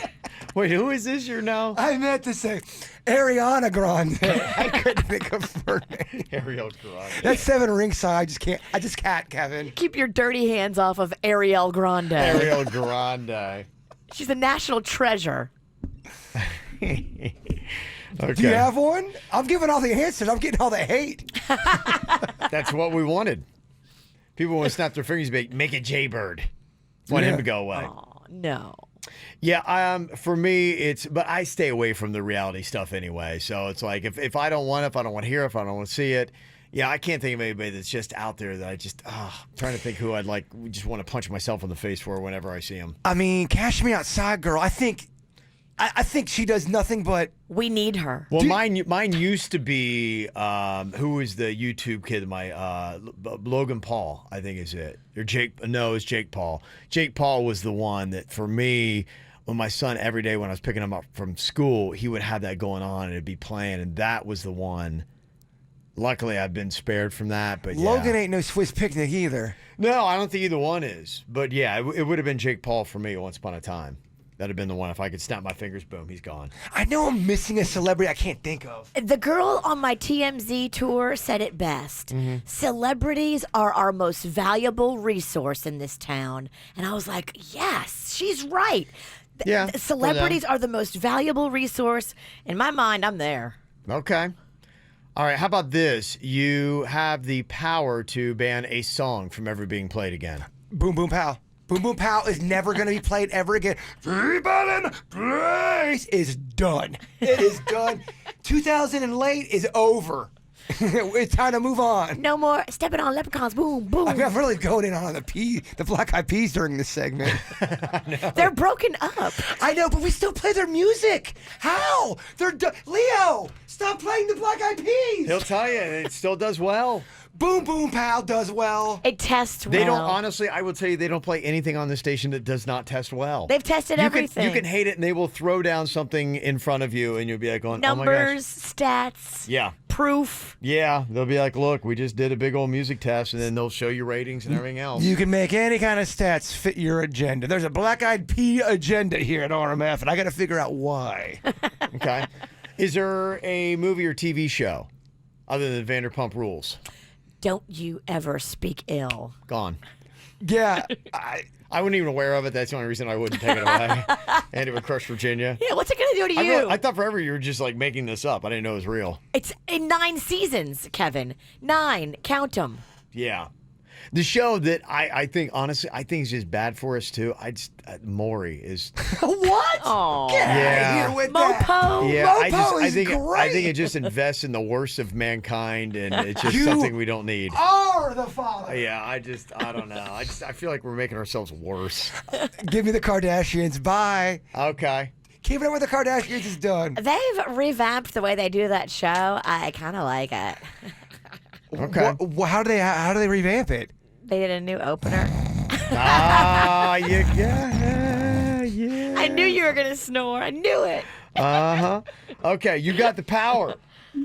Wait, who is this you're now? I meant to say Ariana Grande. I couldn't think of her name. Ariel Grande. That's 7 Rings song. I just can't, Kevin. Keep your dirty hands off of Ariel Grande. Ariel Grande. She's a national treasure. Okay. Do you have one? I'm giving all the answers. I'm getting all the hate. That's what we wanted. People want to snap their fingers and make it Jaybird. Want him to go away. Oh, no. Yeah, for me, but I stay away from the reality stuff anyway. So it's like, if I don't want it, if I don't want to hear it, if I don't want to see it, yeah, I can't think of anybody that's just out there that I'm trying to think who I'd just want to punch myself in the face for whenever I see him. I mean, Cash Me Outside girl, I think she does nothing but. We need her. Well, mine used to be who was the YouTube kid? Logan Paul, I think is it, or Jake? No, it's Jake Paul. Jake Paul was the one that for me, when my son every day when I was picking him up from school, he would have that going on and it'd be playing, and that was the one. Luckily, I've been spared from that. But Logan yeah. ain't no Swiss picnic either. No, I don't think either one is. But yeah, it would have been Jake Paul for me once upon a time. That'd have been the one. If I could snap my fingers, boom, he's gone. I know I'm missing a celebrity I can't think of. The girl on my TMZ tour said it best. Celebrities are our most valuable resource in this town. And I was like, yes, she's right. Yeah. Celebrities are the most valuable resource. In my mind, I'm there. Okay. All right. How about this? You have the power to ban a song from ever being played again. Boom Boom Pow. Boom Boom Pow is never going to be played ever again. People in place is done. It is done. 2000 and late is over. It's time to move on. No more stepping on leprechauns. Boom, boom. I mean, I'm really going in on the Black Eyed Peas during this segment. They're broken up. I know, but we still play their music. How? They're Leo, stop playing the Black Eyed Peas. He'll tell you, it still does well. Boom Boom Pow does well. It tests well. They don't, honestly, I would tell you, they don't play anything on the station that does not test well. They've tested everything. You can hate it, and they will throw down something in front of you, and you'll be like going, numbers, oh my gosh. stats, Yeah. proof. Yeah, they'll be like, look, we just did a big old music test, and then they'll show you ratings and everything else. You can make any kind of stats fit your agenda. There's a Black Eyed Pea agenda here at RMF, and I got to figure out why. Okay. Is there a movie or TV show other than Vanderpump Rules? Don't you ever speak ill. Gone. Yeah. I wasn't even aware of it. That's the only reason I wouldn't take it away. And it would crush Virginia. Yeah, what's it going to do to you? I thought forever you were just like making this up. I didn't know it was real. It's in 9 seasons, Kevin. 9. Count them. Yeah. The show that I think, honestly, I think is just bad for us, too. Maury is... What? Oh. Get out Yeah. of here with Mopo. that. Yeah, Mopo I is think great. I think it just invests in the worst of mankind, and it's just You something we don't need. are the father. Yeah, I don't know. I feel like we're making ourselves worse. Give me the Kardashians. Bye. Okay. Keeping up with the Kardashians is done. They've revamped the way they do that show. I kind of like it. Okay. How do they revamp it? They did a new opener. Ah, yeah. I knew you were going to snore. I knew it. Uh-huh. Okay, you got the power.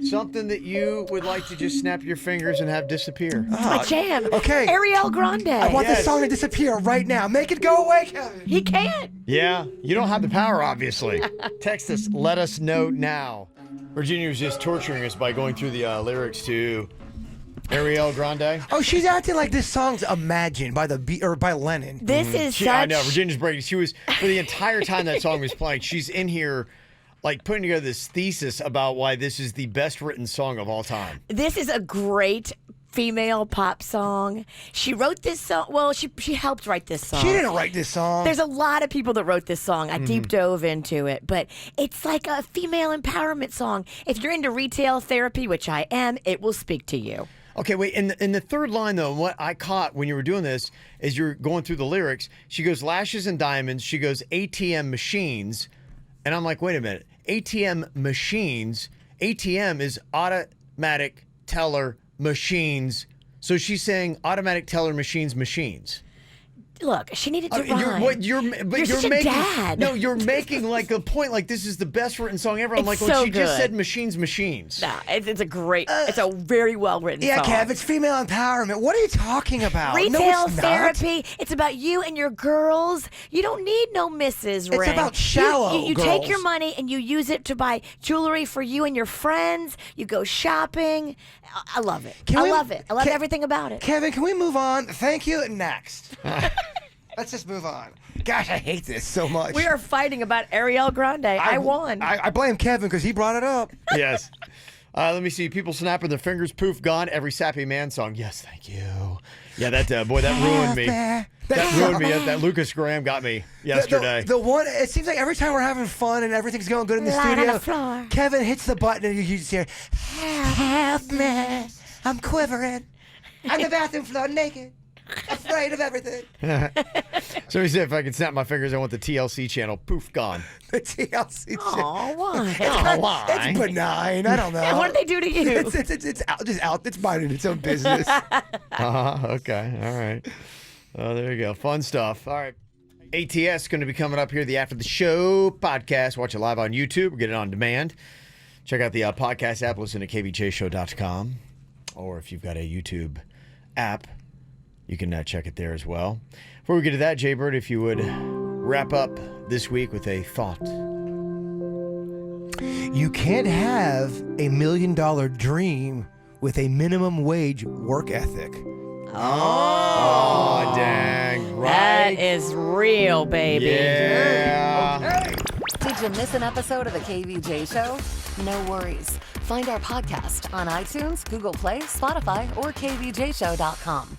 Something that you would like to just snap your fingers and have disappear. It's my jam. Okay. Ariel Grande. I want Yes. this song to disappear right now. Make it go away, Kevin. He can't. Yeah, you don't have the power, obviously. Text us, let us know now. Virginia was just torturing us by going through the lyrics to Ariel Grande. Oh, she's acting like this song's Imagine by by Lennon. This is such... I know, Virginia's breaking. She was, for the entire time that song was playing, she's in here like putting together this thesis about why this is the best written song of all time. This is a great female pop song. She wrote this song. Well, she helped write this song. She didn't write this song. There's a lot of people that wrote this song. I deep dove into it, but it's like a female empowerment song. If you're into retail therapy, which I am, it will speak to you. Okay, wait. In the third line, though, what I caught when you were doing this is you're going through the lyrics. She goes, lashes and diamonds. She goes, ATM machines. And I'm like, wait a minute. ATM machines. ATM is automatic teller machines. So she's saying automatic teller machines. Look, she needed to rhyme. You're such a making, dad. No, you're making like a point like this is the best written song ever. I'm It's like, well, so she just good. said machines. Nah, it's a great, it's a very well written Yeah, song. Kev, it's female empowerment. What are you talking about? Retail no, it's not. therapy. It's about you and your girls. You don't need no Mrs. Ring. about shallow You take your girls. money and you use it to buy jewelry for you and your friends. You go shopping. I love it. I love it. I love everything about it. Kevin, can we move on? Thank you. Next. Let's just move on. Gosh, I hate this so much. We are fighting about Ariel Grande. I won. I blame Kevin because he brought it up. Yes. Let me see. People snapping their fingers. Poof, gone. Every Sappy Man song. Yes, thank you. Yeah, that boy, that ruined me. That ruined me. That Lucas Graham got me yesterday. The one, it seems like every time we're having fun and everything's going good in the Light on studio, the floor. Kevin hits the button and you just hear, help me, I'm quivering. On the bathroom floor naked, afraid of everything. So he said, if I can snap my fingers, I want the TLC channel. Poof, gone. The TLC Oh, why? It's benign. I don't know. And what did they do to you? It's out, just out. It's minding its own business. Okay. All right. Oh, there you go. Fun stuff. All right. ATS going to be coming up here, the After the Show podcast. Watch it live on YouTube. Get it on demand. Check out the podcast app. Listen to kvjshow.com. Or if you've got a YouTube app, you can check it there as well. Before we get to that, Jay Bird, if you would wrap up this week with a thought. You can't have $1 million dream with a minimum wage work ethic. Oh, dang. Right? That is real, baby. Yeah. Did you miss an episode of the KVJ Show? No worries. Find our podcast on iTunes, Google Play, Spotify, or kvjshow.com.